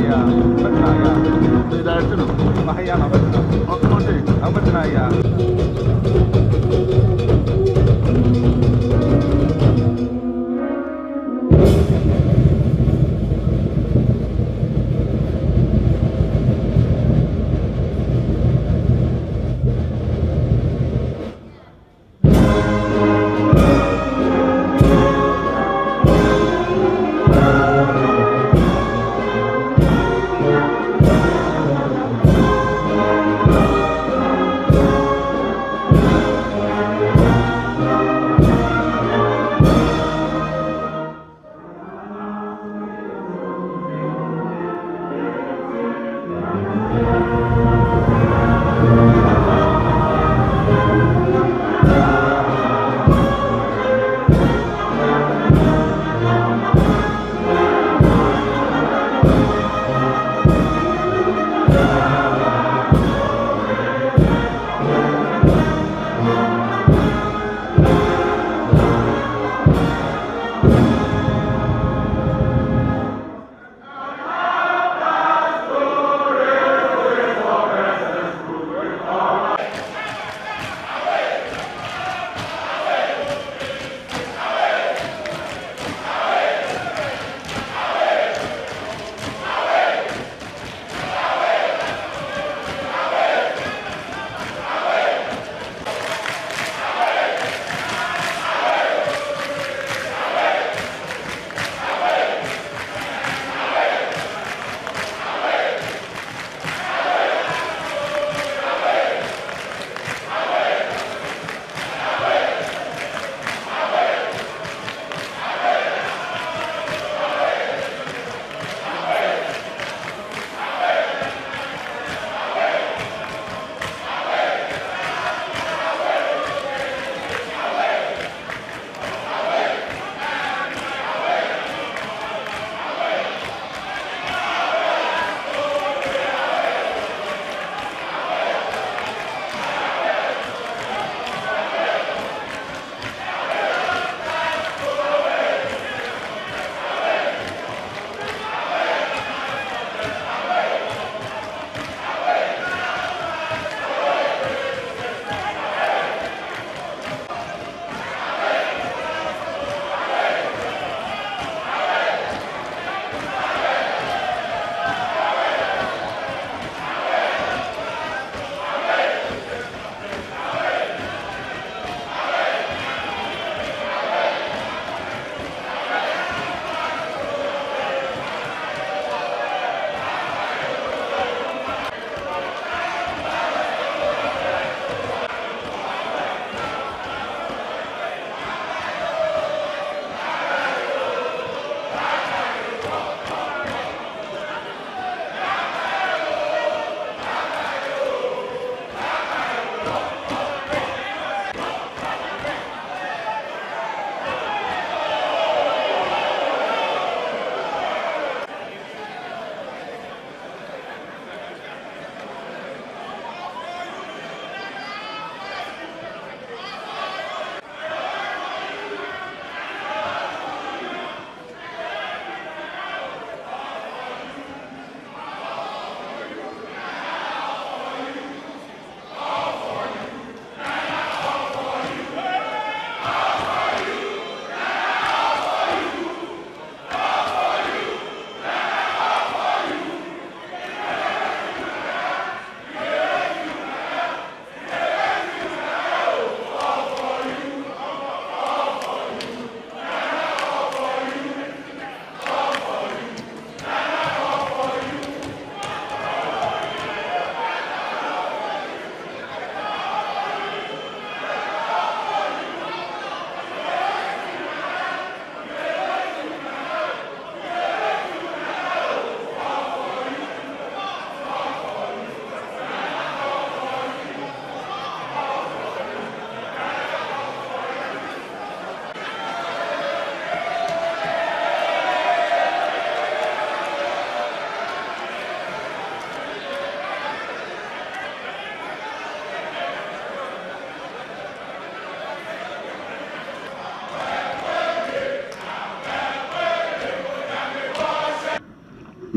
ya betina ya de direction mahaya na betina otomote abetina ya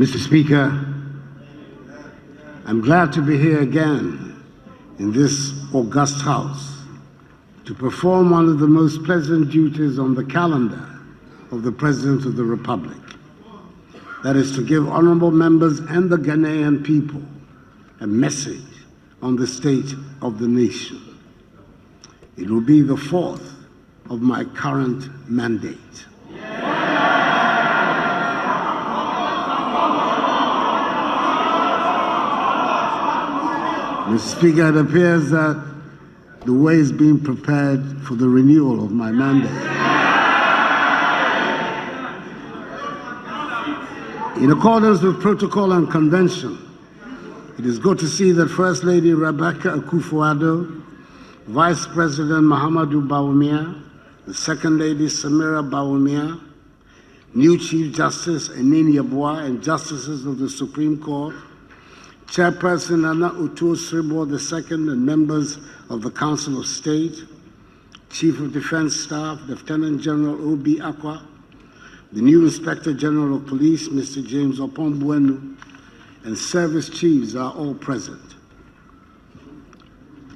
Mr. Speaker, I'm glad to be here again in this august House to perform one of the most pleasant duties on the calendar of the President of the Republic. That is to give honorable members and the Ghanaian people a message on the state of the nation. It will be the fourth of my current mandate. Mr. Speaker, it appears that the way is being prepared for the renewal of my mandate. In accordance with protocol and convention, it is good to see that First Lady Rebecca Akufo-Addo, Vice President Mahamadou Bawumia, the Second Lady Samira Bawumia, new Chief Justice Enini Yeboah, and Justices of the Supreme Court, Chairperson Nana Uto-Sribo II, and members of the Council of State, Chief of Defense Staff, Lieutenant General Obi Akwa, the new Inspector General of Police, Mr. James Opombuenu, and service chiefs are all present.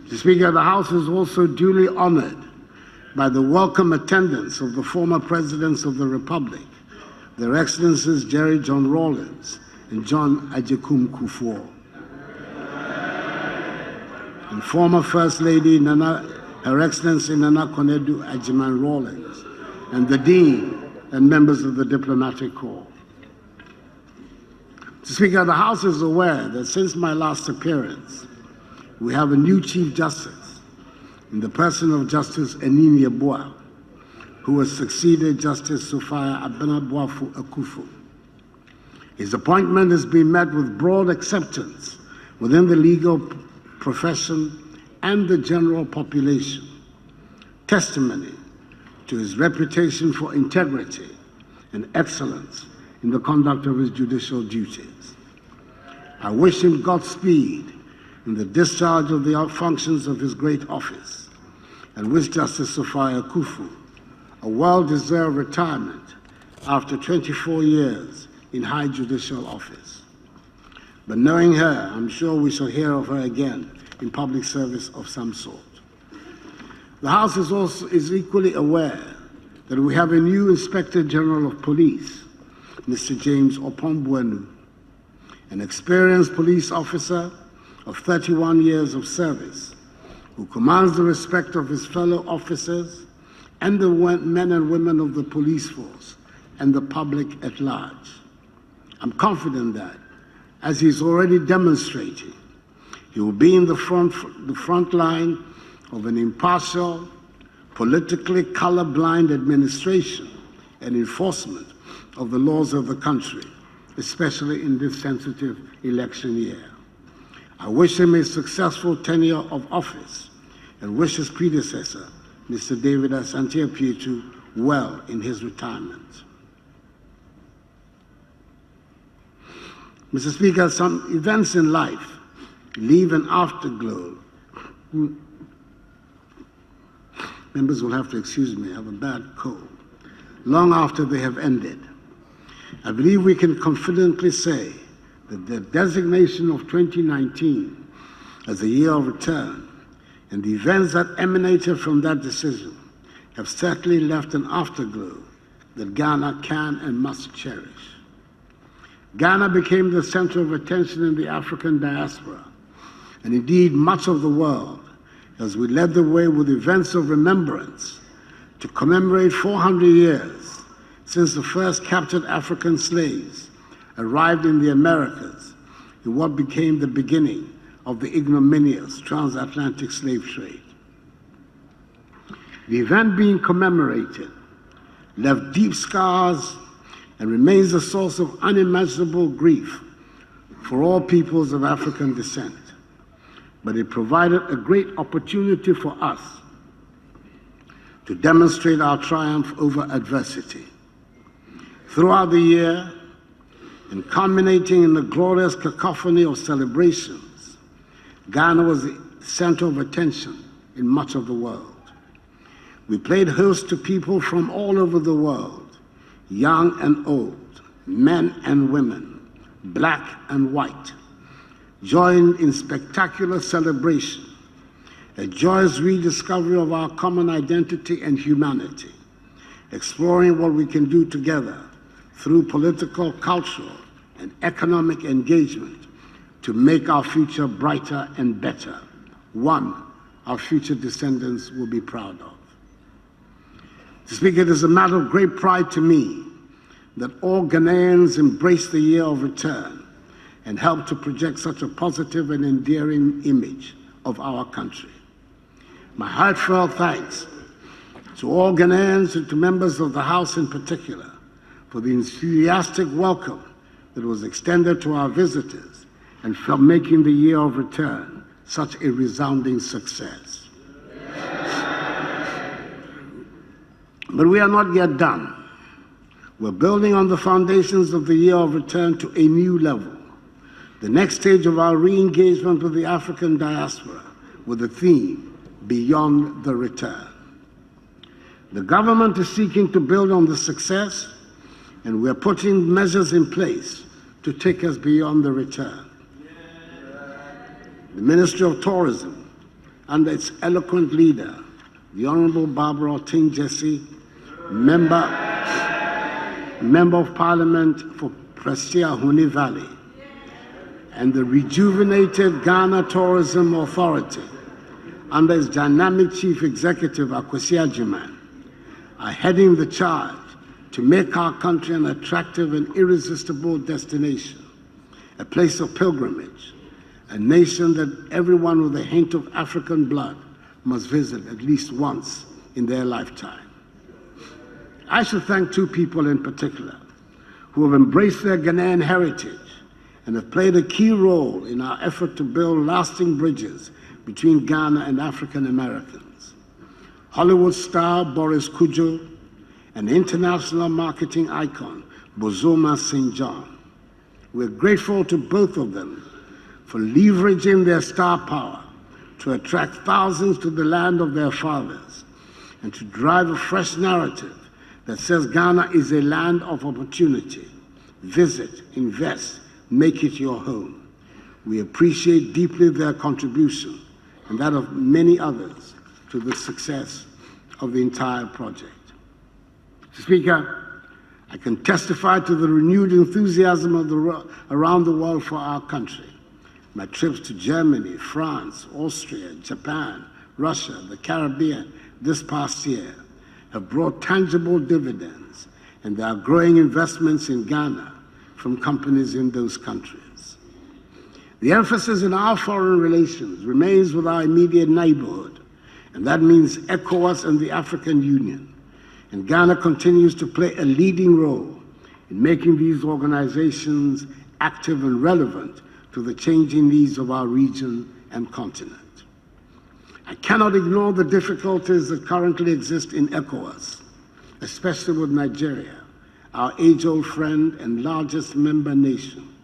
Mr. Speaker, the House is also duly honored by the welcome attendance of the former Presidents of the Republic, Their Excellencies Jerry John Rawlings and John Agyekum Kufuor, and former First Lady Her Excellency Nana Konadu Agyeman Rawlings, and the Dean and members of the Diplomatic Corps. Mr. Speaker, the House is aware that since my last appearance, we have a new Chief Justice in the person of Justice Enini Yeboah, who has succeeded Justice Sophia Abena-Boafo Akufo. His appointment has been met with broad acceptance within the legal profession and the general population, testimony to his reputation for integrity and excellence in the conduct of his judicial duties. I wish him Godspeed in the discharge of the functions of his great office, and wish Justice Sophia Akufo a well-deserved retirement after 24 years in high judicial office. But knowing her, I'm sure we shall hear of her again in public service of some sort. The House is equally aware that we have a new Inspector General of Police, Mr. James Opombuenu, an experienced police officer of 31 years of service, who commands the respect of his fellow officers and the men and women of the police force and the public at large. I'm confident that, as he's already demonstrating, he will be in the front line of an impartial, politically colorblind administration and enforcement of the laws of the country, especially in this sensitive election year. I wish him a successful tenure of office and wish his predecessor, Mr. David Asante Apietu, well in his retirement. Mr. Speaker, some events in life leave an afterglow. Members will have to excuse me, I have a bad cold. Long after they have ended. I believe we can confidently say that the designation of 2019 as a year of return and the events that emanated from that decision have certainly left an afterglow that Ghana can and must cherish. Ghana became the center of attention in the African diaspora, and indeed much of the world, as we led the way with events of remembrance to commemorate 400 years since the first captured African slaves arrived in the Americas in what became the beginning of the ignominious transatlantic slave trade. The event being commemorated left deep scars and remains a source of unimaginable grief for all peoples of African descent. But it provided a great opportunity for us to demonstrate our triumph over adversity. Throughout the year, and culminating in the glorious cacophony of celebrations, Ghana was the center of attention in much of the world. We played host to people from all over the world, young and old, men and women, black and white, joined in spectacular celebration, a joyous rediscovery of our common identity and humanity, exploring what we can do together through political, cultural, and economic engagement to make our future brighter and better, one our future descendants will be proud of. To speak, it is a matter of great pride to me that all Ghanaians embrace the year of return and help to project such a positive and endearing image of our country. My heartfelt thanks to all Ghanaians and to members of the House in particular for the enthusiastic welcome that was extended to our visitors and for making the year of return such a resounding success. But we are not yet done. We're building on the foundations of the year of return to a new level, the next stage of our re-engagement with the African diaspora with the theme, Beyond the Return. The government is seeking to build on the success, and we're putting measures in place to take us beyond the return. The Ministry of Tourism, under its eloquent leader, the Honorable Barbara Otin-Jesse, Member of Parliament for Prestia Huni Valley, and the rejuvenated Ghana Tourism Authority, under its dynamic Chief Executive, Akufo-Addo, are heading the charge to make our country an attractive and irresistible destination, a place of pilgrimage, a nation that everyone with a hint of African blood must visit at least once in their lifetime. I should thank two people in particular who have embraced their Ghanaian heritage and have played a key role in our effort to build lasting bridges between Ghana and African Americans. Hollywood star Boris Kujo and international marketing icon Bozoma St. John. We're grateful to both of them for leveraging their star power to attract thousands to the land of their fathers and to drive a fresh narrative that says Ghana is a land of opportunity. Visit, invest, make it your home. We appreciate deeply their contribution and that of many others to the success of the entire project. Speaker, I can testify to the renewed enthusiasm around the world for our country. My trips to Germany, France, Austria, Japan, Russia, the Caribbean this past year have brought tangible dividends, and there are growing investments in Ghana from companies in those countries. The emphasis in our foreign relations remains with our immediate neighborhood, and that means ECOWAS and the African Union. And Ghana continues to play a leading role in making these organizations active and relevant to the changing needs of our region and continent. I cannot ignore the difficulties that currently exist in ECOWAS, especially with Nigeria, our age-old friend and largest member nation,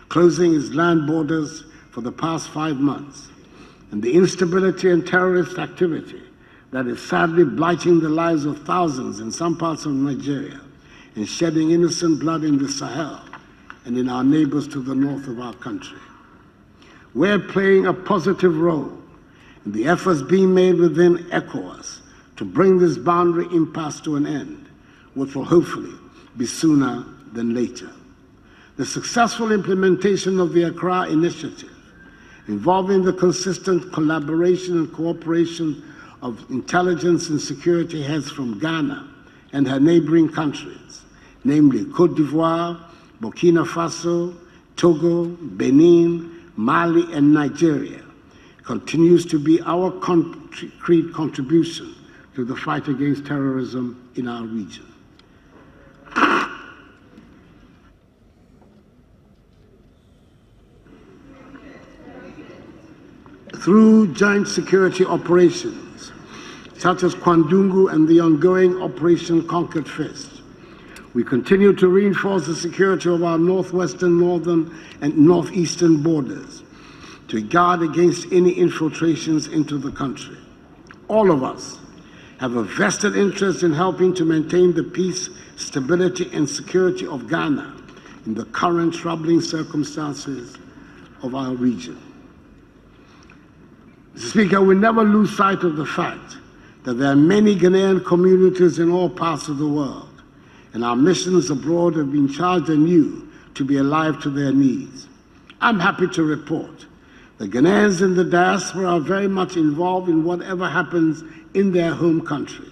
closing its land borders for the past 5 months, and the instability and terrorist activity that is sadly blighting the lives of thousands in some parts of Nigeria and shedding innocent blood in the Sahel and in our neighbors to the north of our country. We're playing a positive role in the efforts being made within ECOWAS to bring this boundary impasse to an end, which will hopefully be sooner than later. The successful implementation of the Accra Initiative, involving the consistent collaboration and cooperation of intelligence and security heads from Ghana and her neighboring countries, namely Côte d'Ivoire, Burkina Faso, Togo, Benin, Mali, and Nigeria, continues to be our concrete contribution to the fight against terrorism in our region. Through joint security operations, such as Kwandungu and the ongoing Operation Conquered Fist, we continue to reinforce the security of our northwestern, northern, and northeastern borders to guard against any infiltrations into the country. All of us have a vested interest in helping to maintain the peace, stability, and security of Ghana in the current troubling circumstances of our region. Mr. Speaker, we never lose sight of the fact that there are many Ghanaian communities in all parts of the world, and our missions abroad have been charged anew to be alive to their needs. I'm happy to report that Ghanaians in the diaspora are very much involved in whatever happens in their home country.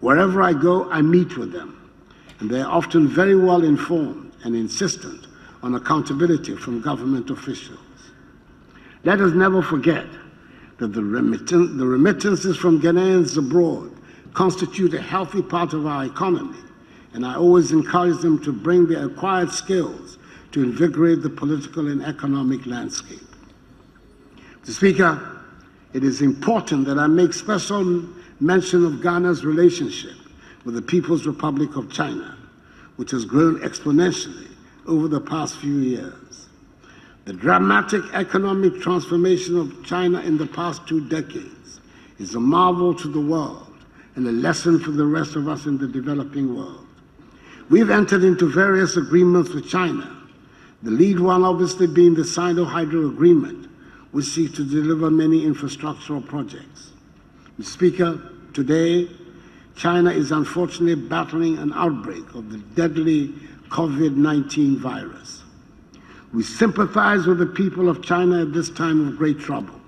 Wherever I go, I meet with them, and they are often very well informed and insistent on accountability from government officials. Let us never forget that the remittances from Ghanaians abroad constitute a healthy part of our economy, and I always encourage them to bring their acquired skills to invigorate the political and economic landscape. Mr. Speaker, it is important that I make special mention of Ghana's relationship with the People's Republic of China, which has grown exponentially over the past few years. The dramatic economic transformation of China in the past 2 decades is a marvel to the world and a lesson for the rest of us in the developing world. We've entered into various agreements with China, the lead one obviously being the Sino-Hydro Agreement, which seeks to deliver many infrastructural projects. Mr. Speaker, today, China is unfortunately battling an outbreak of the deadly COVID-19 virus. We sympathize with the people of China at this time of great trouble.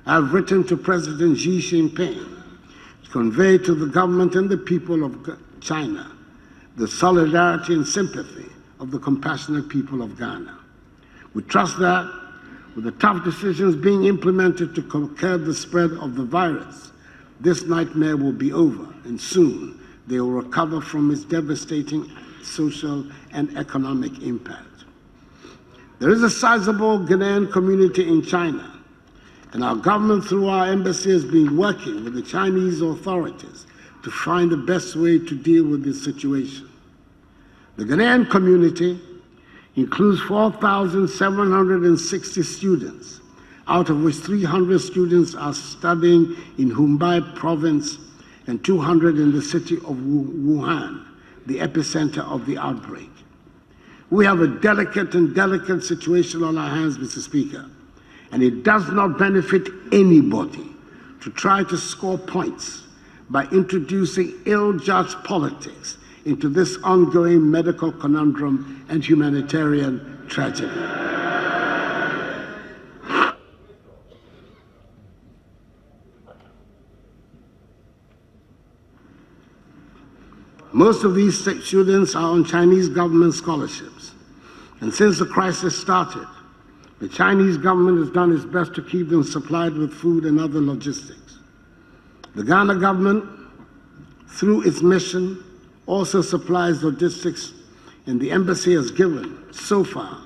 I have written to President Xi Jinping to convey to the government and the people of China the solidarity and sympathy of the compassionate people of Ghana. We trust that with the tough decisions being implemented to curb the spread of the virus, this nightmare will be over, and soon they will recover from its devastating social and economic impact. There is a sizable Ghanaian community in China, and our government through our embassy has been working with the Chinese authorities to find the best way to deal with this situation. The Ghanaian community includes 4,760 students, out of which 300 students are studying in Hubei province and 200 in the city of Wuhan, the epicenter of the outbreak. We have a delicate situation on our hands, Mr. Speaker, and it does not benefit anybody to try to score points by introducing ill-judged politics into this ongoing medical conundrum and humanitarian tragedy. Most of these students are on Chinese government scholarships, and since the crisis started, the Chinese government has done its best to keep them supplied with food and other logistics. The Ghana government, through its mission, also supplies logistics, and the embassy has given, so far,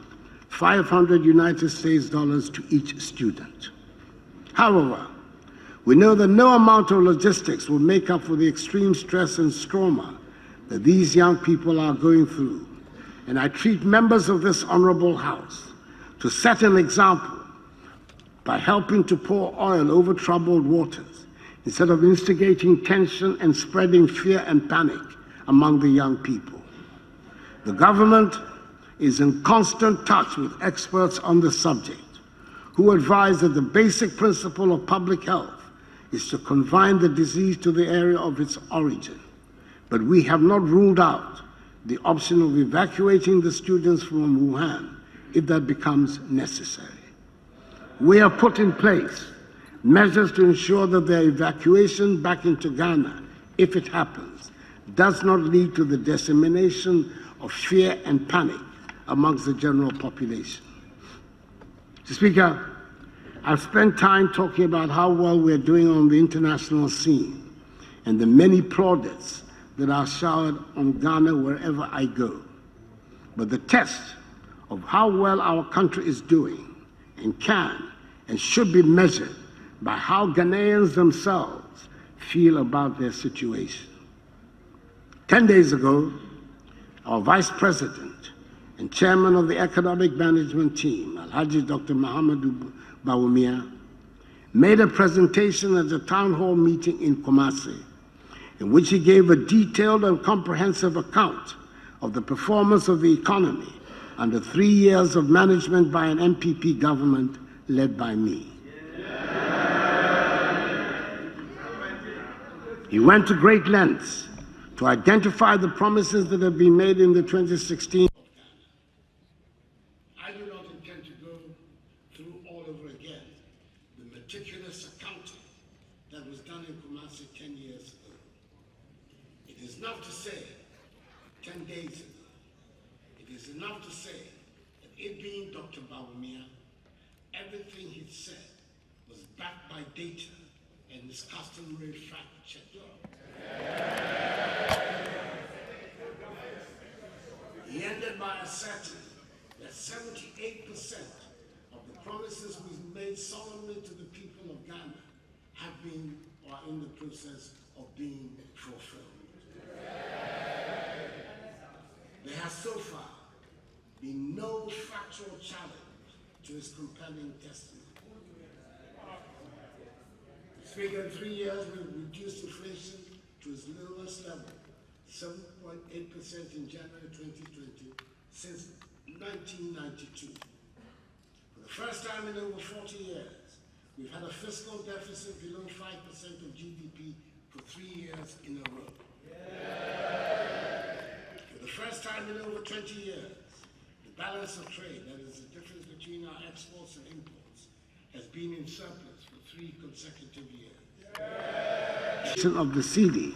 500 United States dollars to each student. However, we know that no amount of logistics will make up for the extreme stress and trauma that these young people are going through, and I treat members of this honorable House to set an example by helping to pour oil over troubled waters instead of instigating tension and spreading fear and panic among the young people. The government is in constant touch with experts on the subject, who advise that the basic principle of public health is to confine the disease to the area of its origin. But we have not ruled out the option of evacuating the students from Wuhan if that becomes necessary. We have put in place measures to ensure that their evacuation back into Ghana, if it happens, does not lead to the dissemination of fear and panic amongst the general population. Mr. Speaker, I've spent time talking about how well we're doing on the international scene and the many plaudits that are showered on Ghana wherever I go. But the test of how well our country is doing and can and should be measured by how Ghanaians themselves feel about their situation. 10 days ago, our Vice President and Chairman of the Economic Management Team, Alhaji Dr. Mahamadou Bawumia, made a presentation at a town hall meeting in Kumasi, in which he gave a detailed and comprehensive account of the performance of the economy under 3 years of management by an MPP government led by me. He went to great lengths to identify the promises that have been made in the 2016. I do not intend to go through all over again the meticulous accounting that was done in Kumasi 10 years ago. It is enough to say 10 days ago. It is enough to say that it being Dr. Bawumia, everything he said was backed by data and his customary fact check. He ended by asserting that 78% of the promises we made solemnly to the people of Ghana have been or are in the process of being fulfilled. There has so far been no factual challenge to his compelling testimony. Speaking in 3 years, we've reduced inflation to its lowest level, 7.8% in January 2020, since 1992. For the first time in over 40 years, we've had a fiscal deficit below 5% of GDP for 3 years in a row. For the first time in over 20 years, the balance of trade, that is the difference between our exports and imports, has been in surplus for 3 consecutive years. Of the CD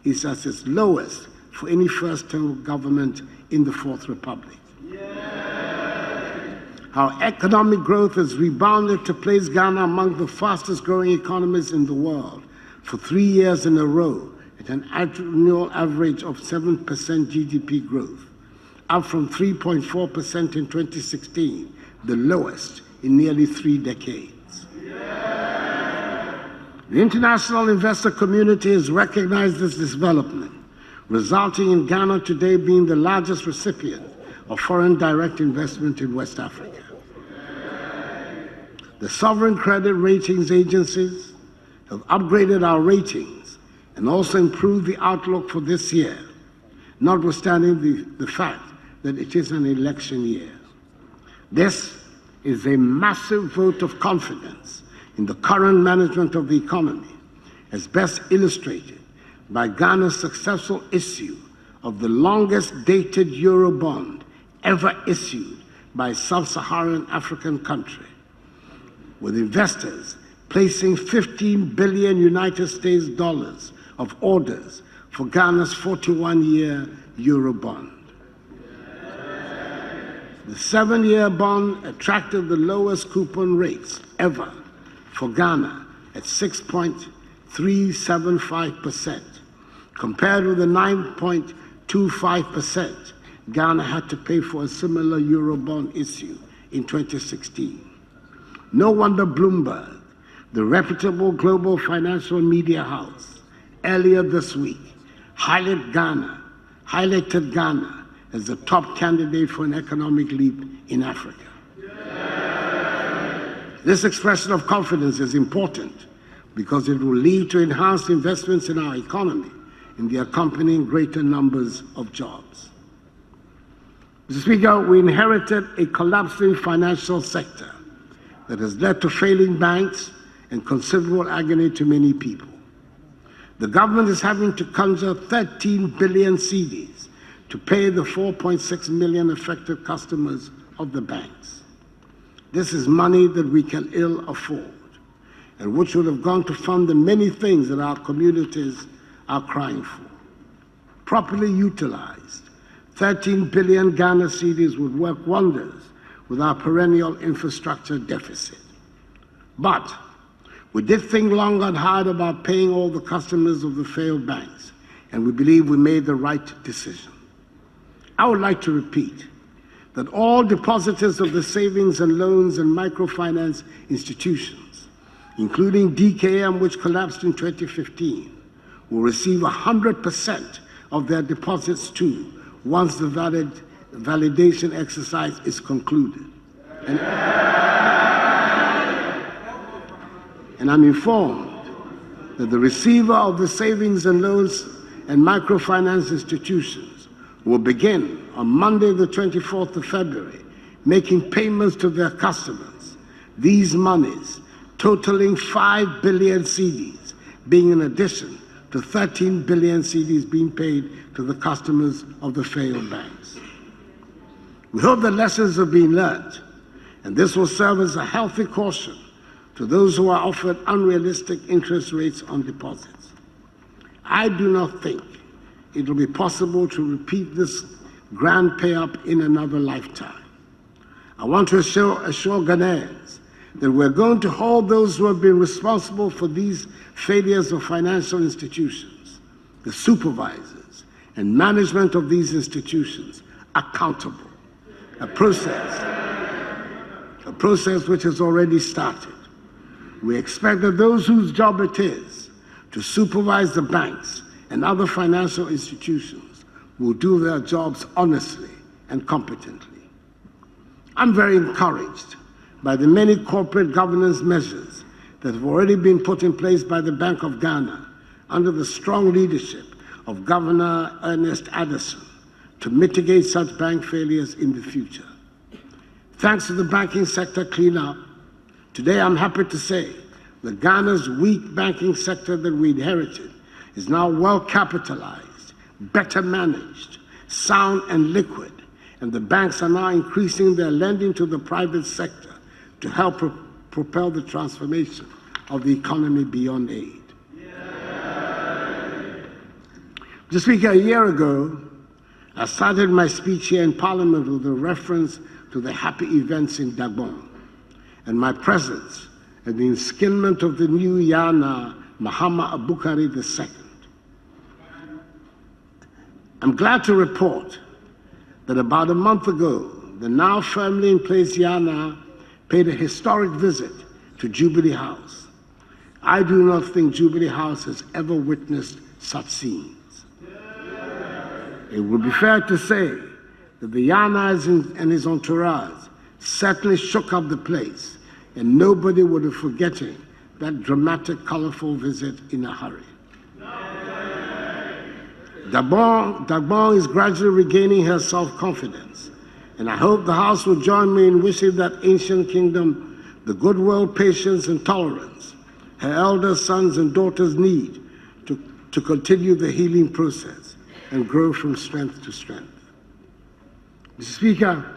is at its lowest for any first-term government in the Fourth Republic. Our economic growth has rebounded to place Ghana among the fastest-growing economies in the world for 3 years in a row at an annual average of 7% GDP growth, up from 3.4% in 2016, the lowest in nearly 3 decades. The international investor community has recognized this development, resulting in Ghana today being the largest recipient of foreign direct investment in West Africa. The sovereign credit ratings agencies have upgraded our ratings and also improved the outlook for this year, notwithstanding the fact that it is an election year. This is a massive vote of confidence in the current management of the economy, as best illustrated by Ghana's successful issue of the longest dated Eurobond ever issued by a sub-Saharan African country, with investors placing 15 billion United States dollars of orders for Ghana's 41-year Eurobond. The 7-year bond attracted the lowest coupon rates ever for Ghana at 6.375%, compared with the 9.25% Ghana had to pay for a similar Eurobond issue in 2016. No wonder Bloomberg, the reputable global financial media house, earlier this week highlighted Ghana as the top candidate for an economic leap in Africa. This expression of confidence is important because it will lead to enhanced investments in our economy and the accompanying greater numbers of jobs. Mr. Speaker, we inherited a collapsing financial sector that has led to failing banks and considerable agony to many people. The government is having to conjure 13 billion cedis to pay the 4.6 million affected customers of the banks. This is money that we can ill afford, and which would have gone to fund the many things that our communities are crying for. Properly utilized, 13 billion Ghana cedis would work wonders with our perennial infrastructure deficit. But we did think long and hard about paying all the customers of the failed banks, and we believe we made the right decision. I would like to repeat that all depositors of the savings and loans and microfinance institutions, including DKM, which collapsed in 2015, will receive 100% of their deposits too once the validation exercise is concluded. And I'm informed that the receiver of the savings and loans and microfinance institutions will begin on Monday, the 24th of February, making payments to their customers. These monies, totaling 5 billion cedis, being in addition to 13 billion cedis being paid to the customers of the failed banks. We hope the lessons have been learned, and this will serve as a healthy caution to those who are offered unrealistic interest rates on deposits. I do not think it will be possible to repeat this grand pay-up in another lifetime. I want to assure Ghanaians that we're going to hold those who have been responsible for these failures of financial institutions, the supervisors and management of these institutions, accountable. A process which has already started. We expect that those whose job it is to supervise the banks and other financial institutions will do their jobs honestly and competently. I'm very encouraged by the many corporate governance measures that have already been put in place by the Bank of Ghana under the strong leadership of Governor Ernest Addison to mitigate such bank failures in the future. Thanks to the banking sector cleanup, today I'm happy to say that Ghana's weak banking sector that we inherited is now well capitalized, better managed, sound and liquid, and the banks are now increasing their lending to the private sector to help propel the transformation of the economy beyond aid. Mr. Speaker, a year ago, I started my speech here in Parliament with a reference to the happy events in Gabon and my presence at the inskinment of the new Yana, Muhammad Abukari II. I'm glad to report that about a month ago, the now firmly in place Yana paid a historic visit to Jubilee House. I do not think Jubilee House has ever witnessed such scenes. It would be fair to say that the Yana and his entourage certainly shook up the place, and nobody would have forgotten that dramatic, colorful visit in a hurry. Gabon is gradually regaining her self-confidence, and I hope the House will join me in wishing that ancient kingdom the goodwill, patience, and tolerance her elder sons and daughters need to continue the healing process and grow from strength to strength. Mr. Speaker,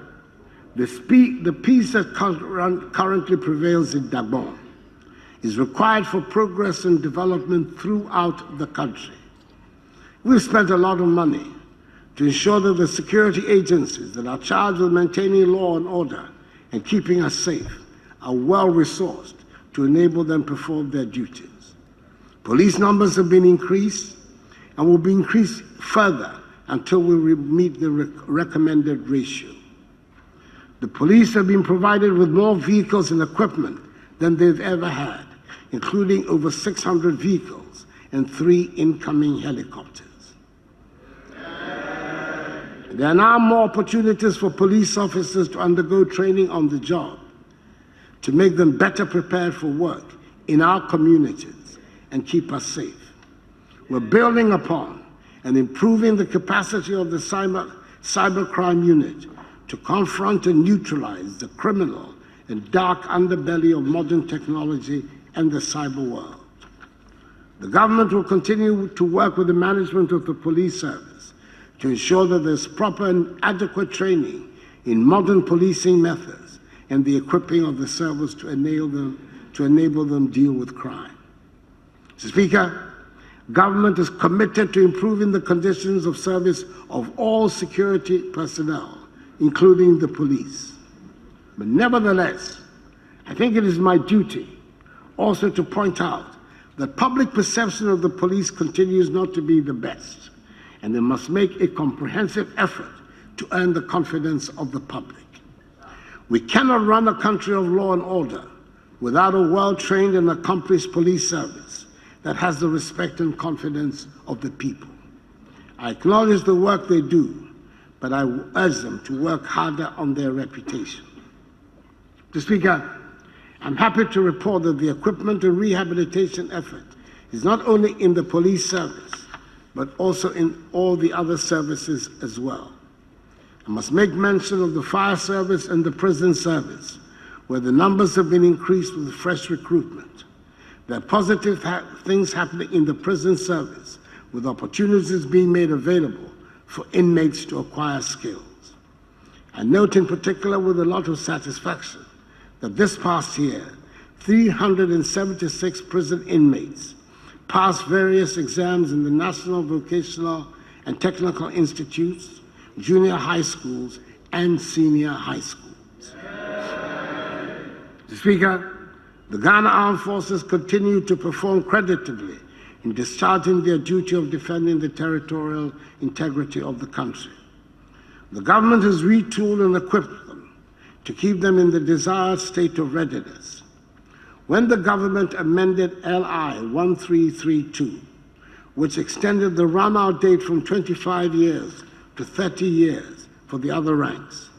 the peace that currently prevails in Gabon is required for progress and development throughout the country. We've spent a lot of money to ensure that the security agencies that are charged with maintaining law and order and keeping us safe are well-resourced to enable them perform their duties. Police numbers have been increased and will be increased further until we meet the recommended ratio. The police have been provided with more vehicles and equipment than they've ever had, including over 600 vehicles and 3 incoming helicopters. There are now more opportunities for police officers to undergo training on the job to make them better prepared for work in our communities and keep us safe. We're building upon and improving the capacity of the cybercrime unit to confront and neutralize the criminal and dark underbelly of modern technology and the cyber world. The government will continue to work with the management of the police service to ensure that there's proper and adequate training in modern policing methods and the equipping of the service to enable them deal with crime. Mr. Speaker, government is committed to improving the conditions of service of all security personnel, including the police. But nevertheless, I think it is my duty also to point out that public perception of the police continues not to be the best, and they must make a comprehensive effort to earn the confidence of the public. We cannot run a country of law and order without a well-trained and accomplished police service that has the respect and confidence of the people. I acknowledge the work they do, but I urge them to work harder on their reputation. Mr. Speaker, I'm happy to report that the equipment and rehabilitation effort is not only in the police service, but also in all the other services as well. I must make mention of the fire service and the prison service, where the numbers have been increased with fresh recruitment. There are positive things happening in the prison service, with opportunities being made available for inmates to acquire skills. I note in particular with a lot of satisfaction that this past year, 376 prison inmates passed various exams in the National Vocational and Technical Institutes, junior high schools, and senior high schools. Mr. Speaker, the Ghana Armed Forces continue to perform creditably in discharging their duty of defending the territorial integrity of the country. The government has retooled and equipped them to keep them in the desired state of readiness. When the government amended LI 1332, which extended the run-out date from 25 years to 30 years for the other ranks,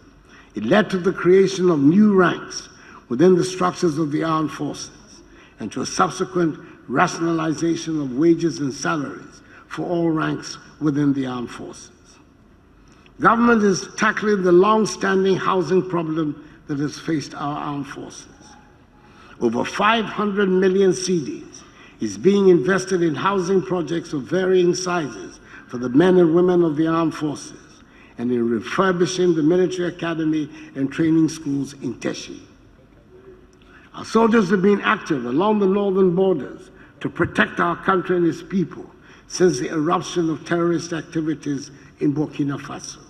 it led to the creation of new ranks within the structures of the armed forces and to a subsequent rationalization of wages and salaries for all ranks within the armed forces. Government is tackling the long-standing housing problem that has faced our armed forces. Over 500 million cedis is being invested in housing projects of varying sizes for the men and women of the armed forces and in refurbishing the military academy and training schools in Teshi. Our soldiers have been active along the northern borders to protect our country and its people since the eruption of terrorist activities in Burkina Faso.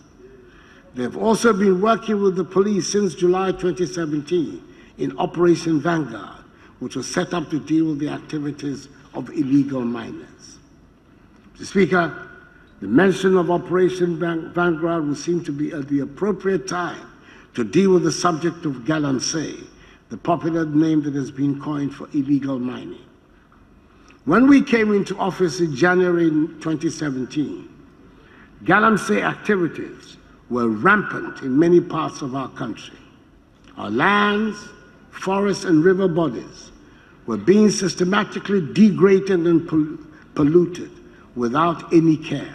They have also been working with the police since July 2017 in Operation Vanguard, which was set up to deal with the activities of illegal miners. Mr. Speaker, the mention of Operation Vanguard would seem to be at the appropriate time to deal with the subject of Galamsey, the popular name that has been coined for illegal mining. When we came into office in January 2017, Galamsey activities were rampant in many parts of our country. Our lands, forests, and river bodies were being systematically degraded and polluted without any care.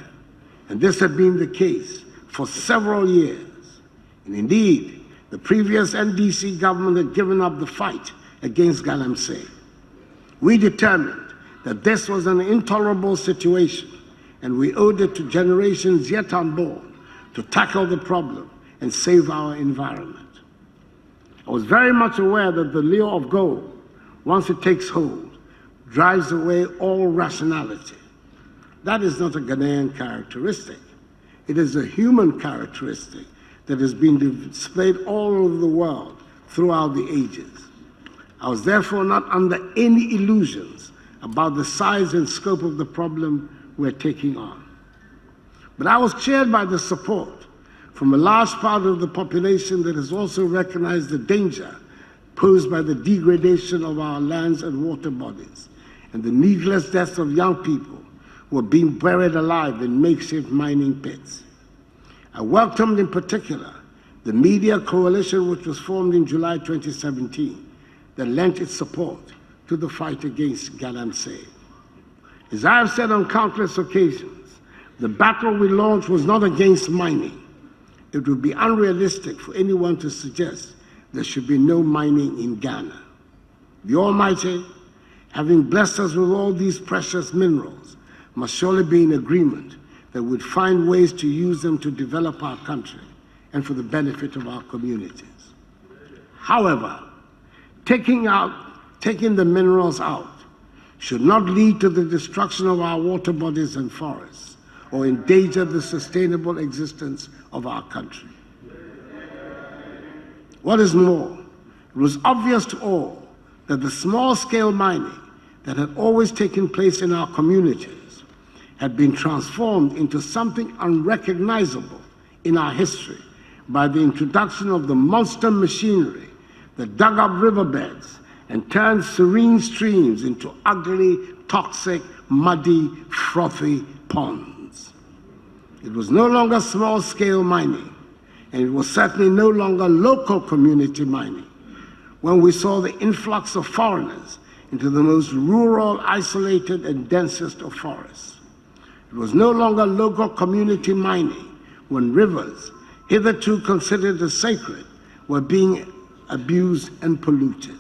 And this had been the case for several years. And indeed, the previous NDC government had given up the fight against Galamsey. We determined that this was an intolerable situation, and we owed it to generations yet unborn to tackle the problem and save our environment. I was very much aware that the lure of gold, once it takes hold, drives away all rationality. That is not a Ghanaian characteristic. It is a human characteristic that has been displayed all over the world throughout the ages. I was therefore not under any illusions about the size and scope of the problem we're taking on. But I was cheered by the support from a large part of the population that has also recognized the danger posed by the degradation of our lands and water bodies and the needless deaths of young people who are being buried alive in makeshift mining pits. I welcomed in particular the media coalition which was formed in July 2017 that lent its support to the fight against Galamsey. As I have said on countless occasions, the battle we launched was not against mining. It would be unrealistic for anyone to suggest there should be no mining in Ghana. The Almighty, having blessed us with all these precious minerals, must surely be in agreement that we'd find ways to use them to develop our country and for the benefit of our communities. However, taking the minerals out should not lead to the destruction of our water bodies and forests or endanger the sustainable existence of our country. What is more, it was obvious to all that the small-scale mining that had always taken place in our communities had been transformed into something unrecognizable in our history by the introduction of the monster machinery that dug up riverbeds and turned serene streams into ugly, toxic, muddy, frothy ponds. It was no longer small-scale mining, and it was certainly no longer local community mining when we saw the influx of foreigners into the most rural, isolated, and densest of forests. It was no longer local community mining when rivers, hitherto considered as sacred, were being abused and polluted.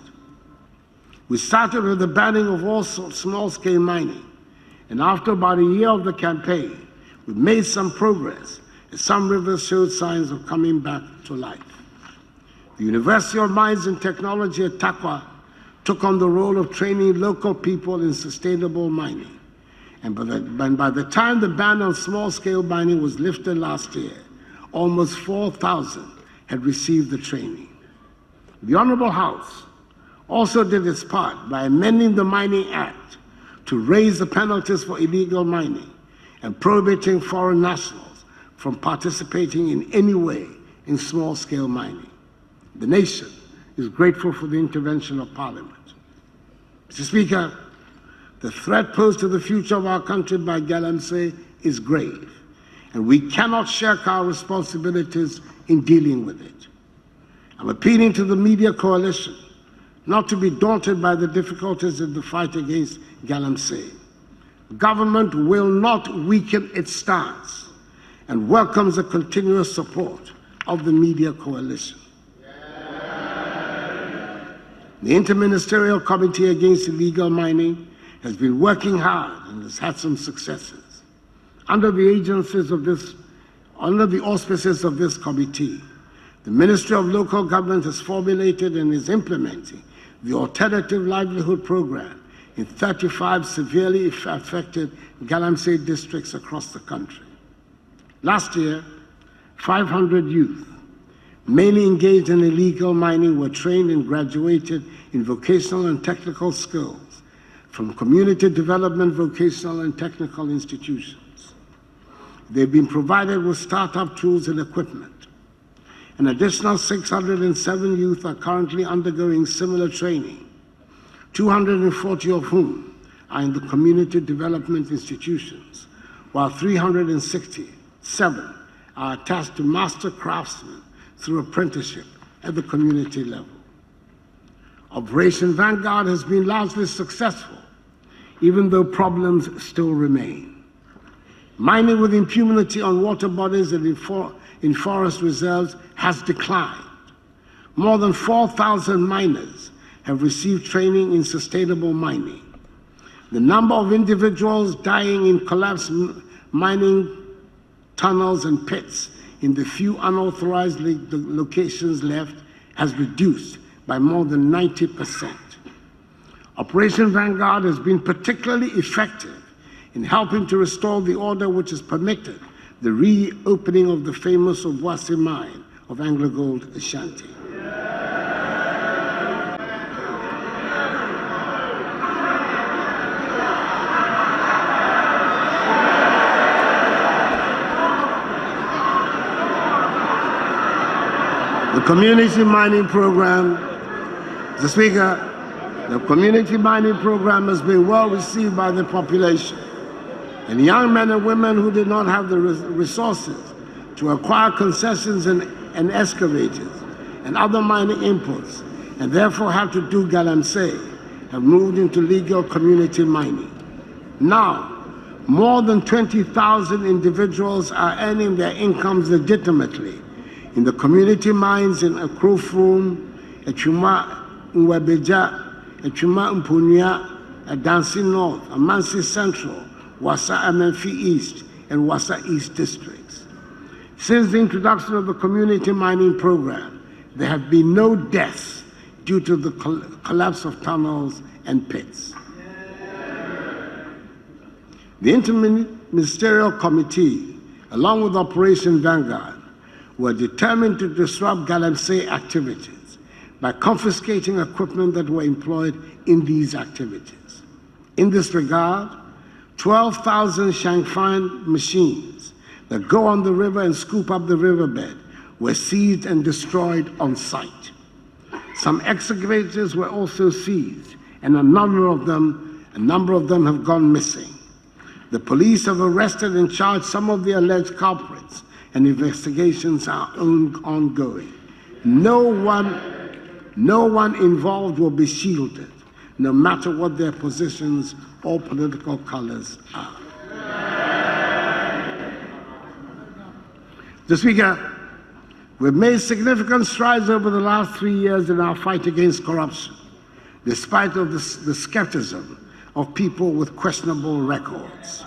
We started with the banning of all small-scale mining, and after about a year of the campaign, we made some progress as some rivers showed signs of coming back to life. The University of Mines and Technology at Takwa took on the role of training local people in sustainable mining. And by the time the ban on small-scale mining was lifted last year, almost 4,000 had received the training. The Honorable House also did its part by amending the Mining Act to raise the penalties for illegal mining and prohibiting foreign nationals from participating in any way in small-scale mining. The nation is grateful for the intervention of Parliament. Mr. Speaker, the threat posed to the future of our country by Galamsey is grave, and we cannot shirk our responsibilities in dealing with it. I'm appealing to the media coalition not to be daunted by the difficulties in the fight against Galamsey. Government will not weaken its stance and welcomes the continuous support of the media coalition. The Interministerial Committee Against Illegal Mining has been working hard and has had some successes. Under the auspices of this committee, the Ministry of Local Government has formulated and is implementing the Alternative Livelihood Program in 35 severely affected Galamsey districts across the country. Last year, 500 youth, mainly engaged in illegal mining, were trained and graduated in vocational and technical skills from community development, vocational and technical institutions. They've been provided with startup tools and equipment. An additional 607 youth are currently undergoing similar training, 240 of whom are in the community development institutions, while 367 are attached to master craftsmen through apprenticeship at the community level. Operation Vanguard has been largely successful, even though problems still remain. Mining with impunity on water bodies and in forest reserves has declined. More than 4,000 miners have received training in sustainable mining. The number of individuals dying in collapsed mining tunnels and pits in the few unauthorized locations left has reduced by more than 90%. Operation Vanguard has been particularly effective in helping to restore the order which has permitted the reopening of the famous Obuasi mine of AngloGold Ashanti. The community mining program, Mr. Speaker, the community mining program has been well received by the population, and young men and women who did not have the resources to acquire concessions and excavators and other mining inputs, and therefore had to do Galamsey, have moved into legal community mining. Now, more than 20,000 individuals are earning their incomes legitimately in the community mines in Akrofrom, Echuma Nwabeja, Echuma Mpunya, Adansi North, Amansi Central, Wassa Amenfi East, and Wassa East districts. Since the introduction of the community mining program, there have been no deaths due to the collapse of tunnels and pits. The Interministerial Committee, along with Operation Vanguard, were determined to disrupt Galamsey activities by confiscating equipment that were employed in these activities. In this regard, 12,000 Shangfan machines that go on the river and scoop up the riverbed were seized and destroyed on site. Some excavators were also seized, and a number of them have gone missing. The police have arrested and charged some of the alleged culprits, and investigations are ongoing. No one involved will be shielded, no matter what their positions or political colors are. Mr. Speaker, we've made significant strides over the last 3 years in our fight against corruption, despite of the skepticism of people with questionable records.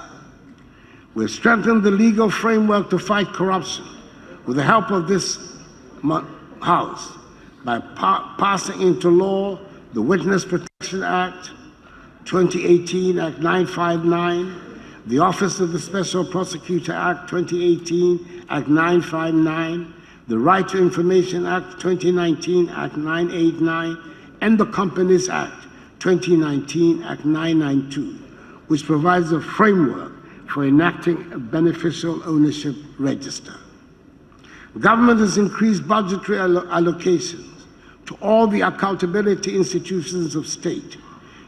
We've strengthened the legal framework to fight corruption with the help of this House by passing into law the Witness Protection Act, 2018 Act 959, the Office of the Special Prosecutor Act, 2018 Act 959, the Right to Information Act, 2019 Act 989, and the Companies Act, 2019 Act 992, which provides a framework for enacting a beneficial ownership register. The government has increased budgetary allocations to all the accountability institutions of state,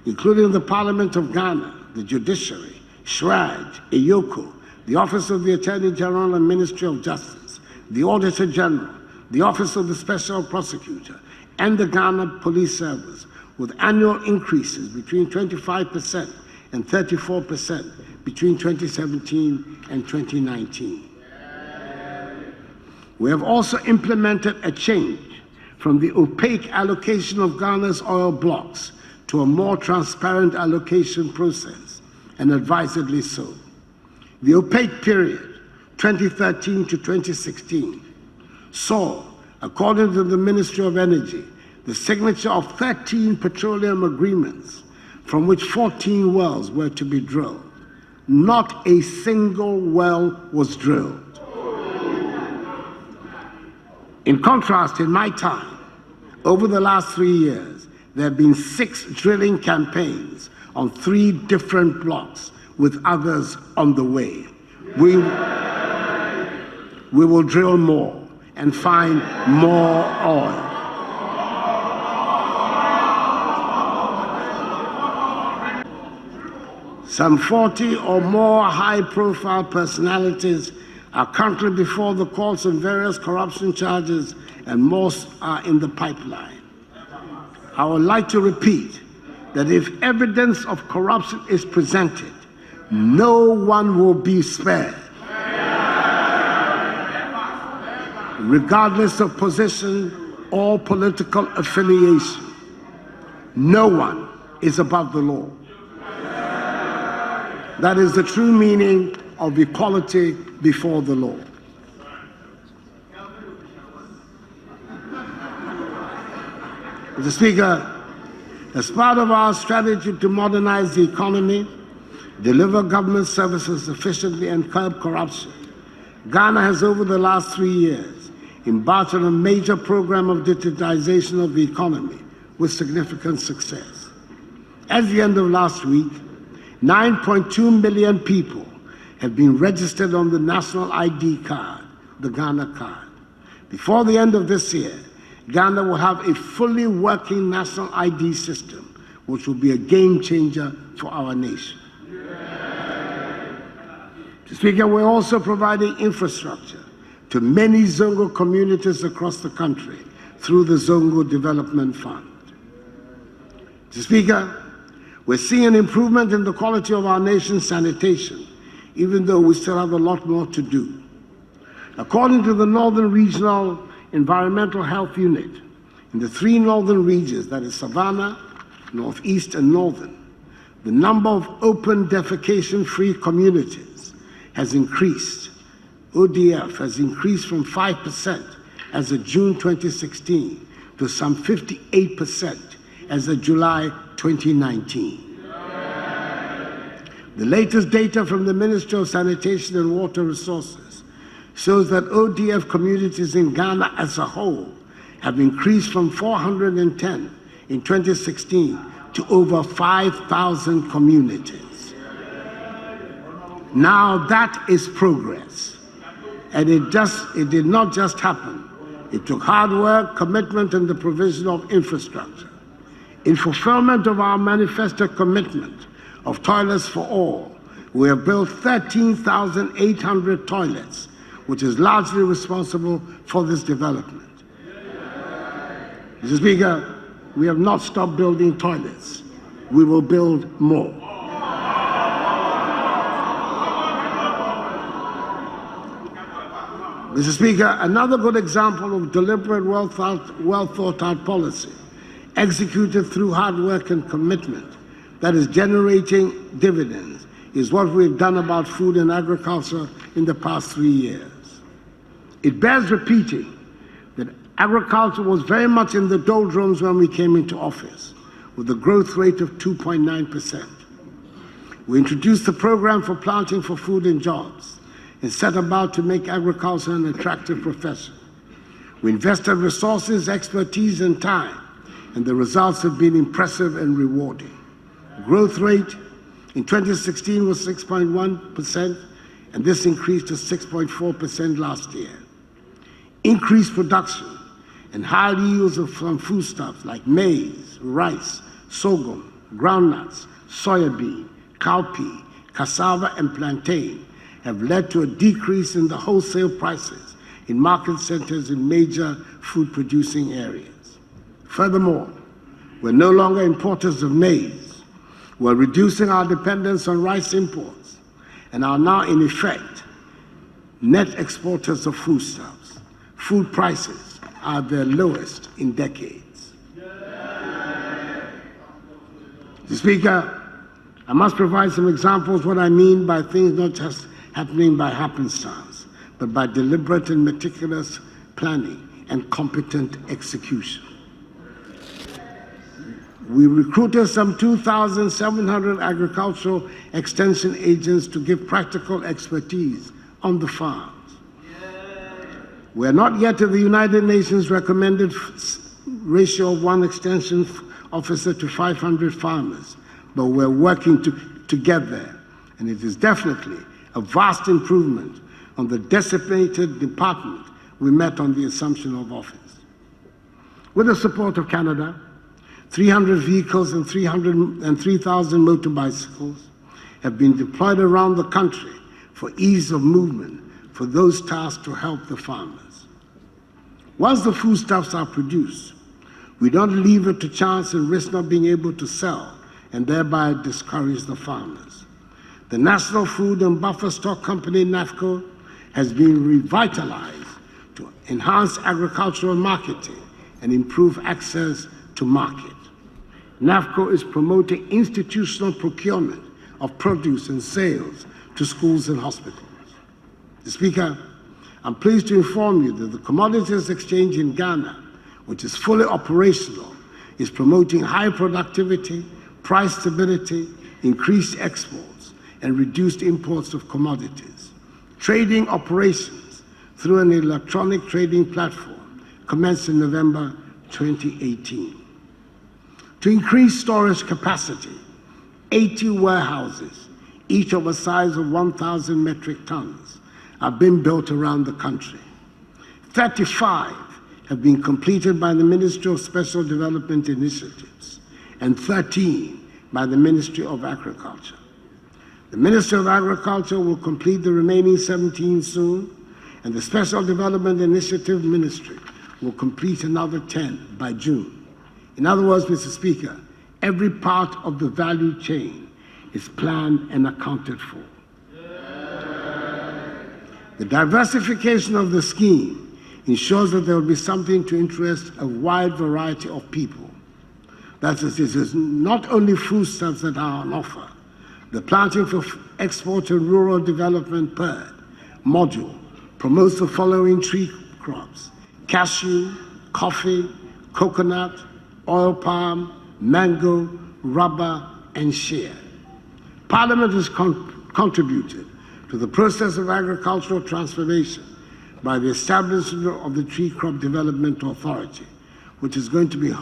including the Parliament of Ghana, the Judiciary, SHRAJ, EYOCO, the Office of the Attorney General and Ministry of Justice, the Auditor General, the Office of the Special Prosecutor, and the Ghana Police Service, with annual increases between 25% and 34% between 2017 and 2019. We have also implemented a change from the opaque allocation of Ghana's oil blocks to a more transparent allocation process, and advisedly so. The opaque period, 2013 to 2016, saw, according to the Ministry of Energy, the signature of 13 petroleum agreements, from which 14 wells were to be drilled. Not a single well was drilled. In contrast, in my time, over the last 3 years, there have been 6 drilling campaigns on 3 different blocks, with others on the way. We will drill more and find more oil. Some 40 or more high-profile personalities are currently before the courts on various corruption charges, and most are in the pipeline. I would like to repeat that if evidence of corruption is presented, no one will be spared, regardless of position or political affiliation. No one is above the law. That is the true meaning of equality before the law. Mr. Speaker, as part of our strategy to modernize the economy, deliver government services efficiently, and curb corruption, Ghana has, over the last 3 years, embarked on a major program of digitization of the economy with significant success. At the end of last week, 9.2 million people have been registered on the national ID card, the Ghana card. Before the end of this year, Ghana will have a fully working national ID system, which will be a game changer for our nation. Mr. Speaker, we're also providing infrastructure to many Zongo communities across the country through the Zongo Development Fund. Mr. Speaker, we're seeing an improvement in the quality of our nation's sanitation, even though we still have a lot more to do. According to the Northern Regional Environmental Health Unit, in the 3 northern regions, that is Savannah, Northeast, and Northern, the number of open defecation-free communities has increased. ODF has increased from 5% as of June 2016 to some 58% as of July 2019. The latest data from the Ministry of Sanitation and Water Resources shows that ODF communities in Ghana as a whole have increased from 410 in 2016 to over 5,000 communities. Now that is progress, and it did not just happen. It took hard work, commitment, and the provision of infrastructure. In fulfillment of our manifesto commitment of toilets for all, we have built 13,800 toilets, which is largely responsible for this development. Mr. Speaker, we have not stopped building toilets. We will build more. Mr. Speaker, another good example of deliberate, well thought out policy, executed through hard work and commitment, that is generating dividends, is what we've done about food and agriculture in the past 3 years. It bears repeating that agriculture was very much in the doldrums when we came into office, with a growth rate of 2.9%. We introduced the program for planting for food and jobs and set about to make agriculture an attractive profession. We invested resources, expertise, and time, and the results have been impressive and rewarding. Growth rate in 2016 was 6.1%, and this increased to 6.4% last year. Increased production and high yields from foodstuffs like maize, rice, sorghum, groundnuts, soybean, cowpea, cassava, and plantain have led to a decrease in the wholesale prices in market centers in major food-producing areas. Furthermore, we're no longer importers of maize. We're reducing our dependence on rice imports and are now, in effect, net exporters of foodstuffs. Food prices are their lowest in decades. Mr. Speaker, I must provide some examples of what I mean by things not just happening by happenstance, but by deliberate and meticulous planning and competent execution. We recruited some 2,700 agricultural extension agents to give practical expertise on the farms. We're not yet at the United Nations recommended ratio of 1 extension officer to 500 farmers, but we're working to get there, and it is definitely a vast improvement on the decimated department we met on the assumption of office. With the support of Canada, 300 vehicles and 3,000 motor bicycles have been deployed around the country for ease of movement for those tasked to help the farmers. Once the foodstuffs are produced, we don't leave it to chance and risk not being able to sell and thereby discourage the farmers. The National Food and Buffer Stock Company, NAFCO, has been revitalized to enhance agricultural marketing and improve access to market. NAFCO is promoting institutional procurement of produce and sales to schools and hospitals. Mr. Speaker, I'm pleased to inform you that the Commodities Exchange in Ghana, which is fully operational, is promoting high productivity, price stability, increased exports, and reduced imports of commodities. Trading operations through an electronic trading platform commenced in November 2018. To increase storage capacity, 80 warehouses, each of a size of 1,000 metric tons, are being built around the country. 35 have been completed by the Ministry of Special Development Initiatives and 13 by the Ministry of Agriculture. The Ministry of Agriculture will complete the remaining 17 soon, and the Special Development Initiative Ministry will complete another 10 by June. In other words, Mr. Speaker, every part of the value chain is planned and accounted for. The diversification of the scheme ensures that there will be something to interest a wide variety of people. That is, it is not only foodstuffs that are on offer. The Planting for Export and Rural Development PERD module promotes the following tree crops: cashew, coffee, coconut, oil palm, mango, rubber, and shea. Parliament has contributed to the process of agricultural transformation by the establishment of the Tree Crop Development Authority, which is going to be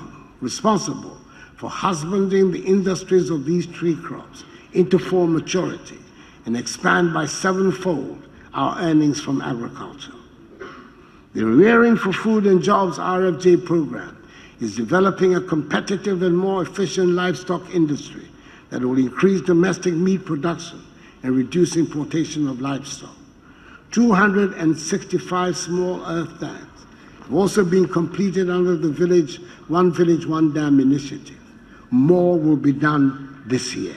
responsible for husbanding the industries of these tree crops into full maturity and expand by 7-fold our earnings from agriculture. The Rearing for Food and Jobs RFJ program is developing a competitive and more efficient livestock industry that will increase domestic meat production and reduce importation of livestock. 265 small earth dams have also been completed under the One Village, One Dam initiative. More will be done this year.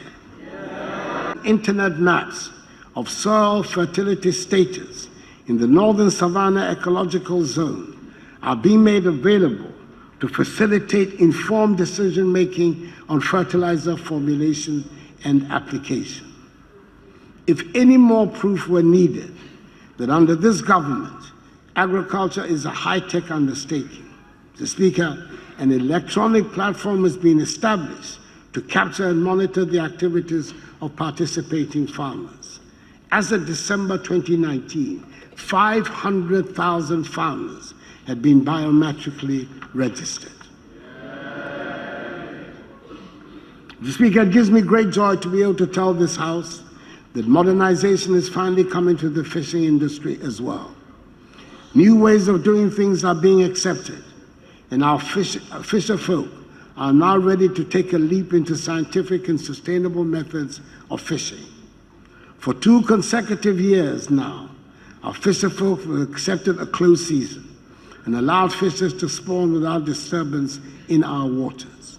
Internet maps of soil fertility status in the Northern Savannah Ecological Zone are being made available to facilitate informed decision-making on fertilizer formulation and application. If any more proof were needed that under this government, agriculture is a high-tech undertaking, Mr. Speaker, an electronic platform has been established to capture and monitor the activities of participating farmers. As of December 2019, 500,000 farmers had been biometrically registered. Mr. Speaker, it gives me great joy to be able to tell this House that modernization is finally coming to the fishing industry as well. New ways of doing things are being accepted, and our fisher folk are now ready to take a leap into scientific and sustainable methods of fishing. For 2 consecutive years now, our fisher folk have accepted a closed season and allowed fishers to spawn without disturbance in our waters.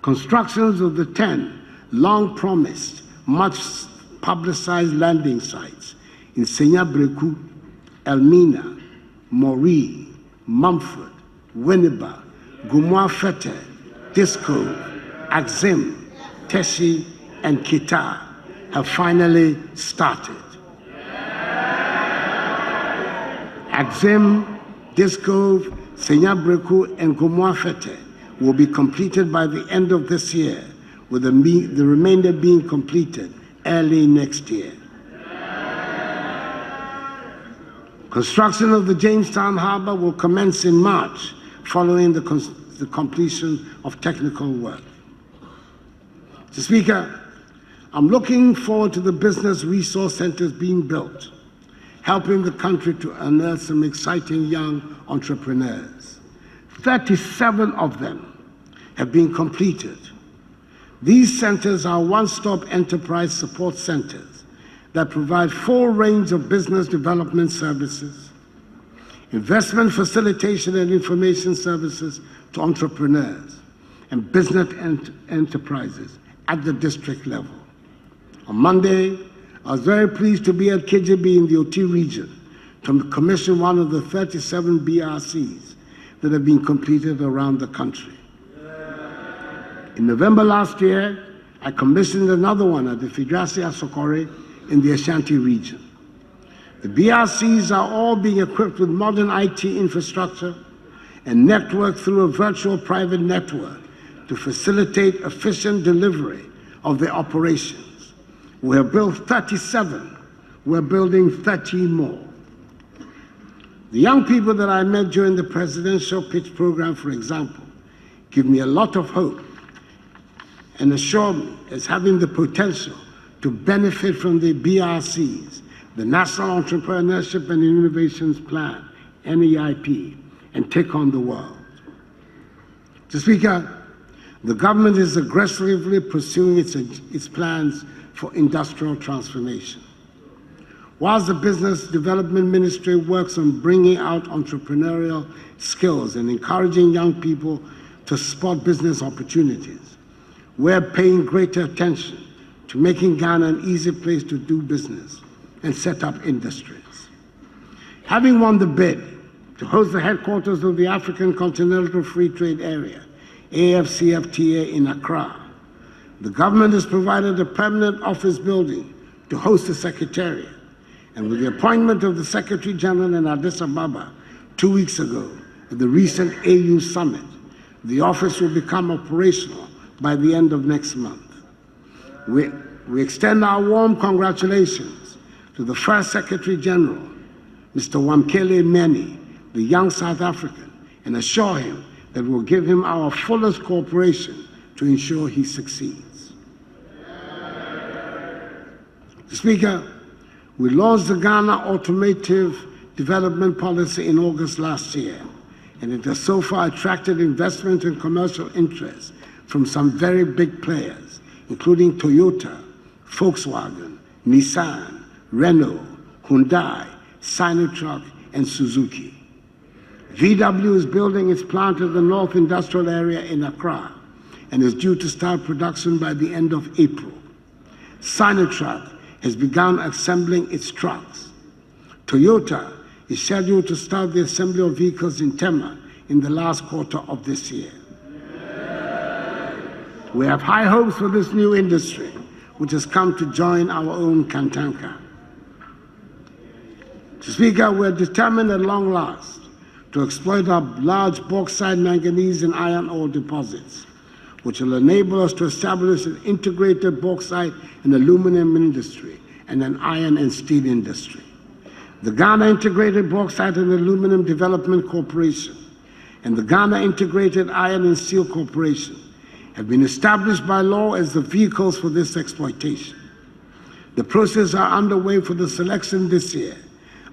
Constructions of the 10 long-promised, much-publicized landing sites in Senya-Breku, Elmina, Maury, Mumford, Winneba, Gumwa-Fete, Disco, Axim, Teshi, and Kita have finally started. Axim, Disco, Senya-Breku, and Gumwa-Fete will be completed by the end of this year, with the remainder being completed early next year. Construction of the Jamestown Harbor will commence in March, following the completion of technical work. Mr. Speaker, I'm looking forward to the business resource centers being built, helping the country to unearth some exciting young entrepreneurs. 37 of them have been completed. These centers are one-stop enterprise support centers that provide full range of business development services, investment facilitation and information services to entrepreneurs and business enterprises at the district level. On Monday, I was very pleased to be at KJB in the OT region to commission one of the 37 BRCs that have been completed around the country. In November last year, I commissioned another one at the Fidrasi Asokore in the Ashanti region. The BRCs are all being equipped with modern IT infrastructure and networked through a virtual private network to facilitate efficient delivery of their operations. We have built 37. We're building 30 more. The young people that I met during the presidential pitch program, for example, give me a lot of hope and assure me as having the potential to benefit from the BRCs, the National Entrepreneurship and Innovations Plan, NEIP, and take on the world. Mr. Speaker, the government is aggressively pursuing its plans for industrial transformation. Whilst the Business Development Ministry works on bringing out entrepreneurial skills and encouraging young people to spot business opportunities, we're paying greater attention to making Ghana an easy place to do business and set up industries. Having won the bid to host the headquarters of the African Continental Free Trade Area, AFCFTA, in Accra, the government has provided a permanent office building to host the Secretariat. And with the appointment of the Secretary General in Addis Ababa 2 weeks ago at the recent AU Summit, the office will become operational by the end of next month. We extend our warm congratulations to the first Secretary General, Mr. Wamkele Meni, the young South African, and assure him that we'll give him our fullest cooperation to ensure he succeeds. Speaker, we launched the Ghana Automotive Development Policy in August last year, and it has so far attracted investment and commercial interest from some very big players, including Toyota, Volkswagen, Nissan, Renault, Hyundai, Sinotruk, and Suzuki. VW is building its plant at the North Industrial Area in Accra and is due to start production by the end of April. Sinotruk has begun assembling its trucks. Toyota is scheduled to start the assembly of vehicles in Tema in the last quarter of this year. We have high hopes for this new industry, which has come to join our own Kantanka. Mr. Speaker, we are determined at long last to exploit our large bauxite, manganese, and iron ore deposits, which will enable us to establish an integrated bauxite and aluminum industry and an iron and steel industry. The Ghana Integrated Bauxite and Aluminum Development Corporation and the Ghana Integrated Iron and Steel Corporation have been established by law as the vehicles for this exploitation. The processes are underway for the selection this year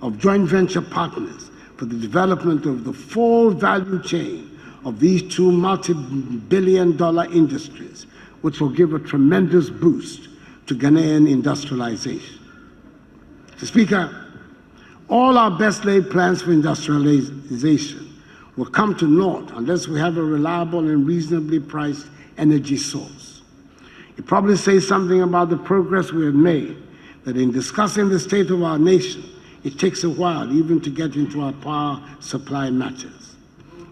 of joint venture partners for the development of the full value chain of these two multi-billion-dollar industries, which will give a tremendous boost to Ghanaian industrialization. Mr. Speaker, all our best laid plans for industrialization will come to naught unless we have a reliable and reasonably priced energy source. It probably says something about the progress we have made, that in discussing the state of our nation, it takes a while even to get into our power supply matters.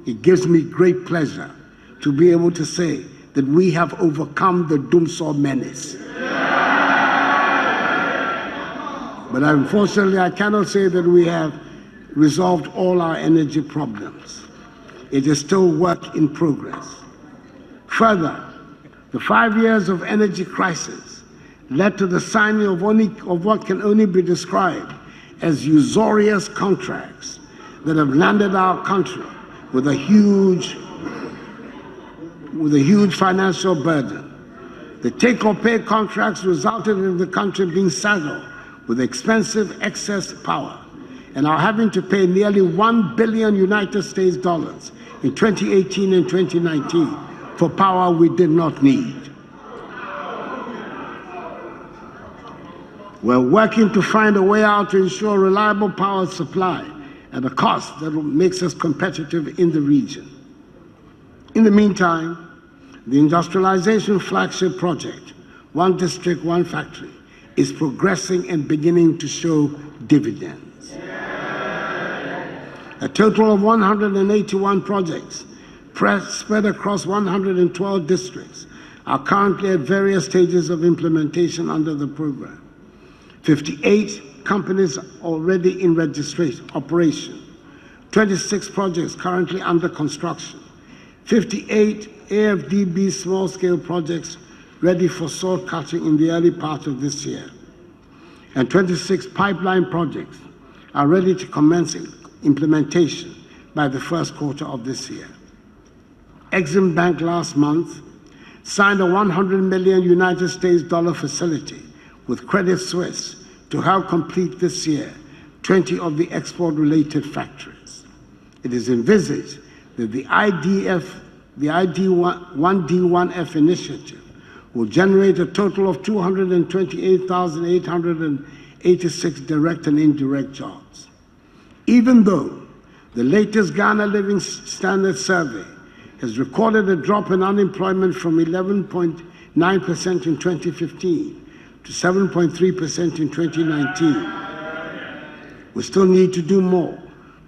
It gives me great pleasure to be able to say that we have overcome the Dumsor menace. But unfortunately, I cannot say that we have resolved all our energy problems. It is still work in progress. Further, the 5 years of energy crisis led to the signing of what can only be described as usurious contracts that have landed our country with a huge financial burden. The take-or-pay contracts resulted in the country being saddled with expensive excess power and are having to pay nearly $1 billion United States dollars in 2018 and 2019 for power we did not need. We're working to find a way out to ensure reliable power supply at a cost that makes us competitive in the region. In the meantime, the industrialization flagship project, One District, One Factory, is progressing and beginning to show dividends. A total of 181 projects spread across 112 districts are currently at various stages of implementation under the program. 58 companies already in operation, 26 projects currently under construction, 58 AFDB small-scale projects ready for sword cutting in the early part of this year, and 26 pipeline projects are ready to commence implementation by the first quarter of this year. Exim Bank last month signed a $100 million United States dollar facility with Credit Suisse to help complete this year 20 of the export-related factories. It is envisaged that the ID1D1F initiative will generate a total of 228,886 direct and indirect jobs. Even though the latest Ghana Living Standard Survey has recorded a drop in unemployment from 11.9% in 2015 to 7.3% in 2019, we still need to do more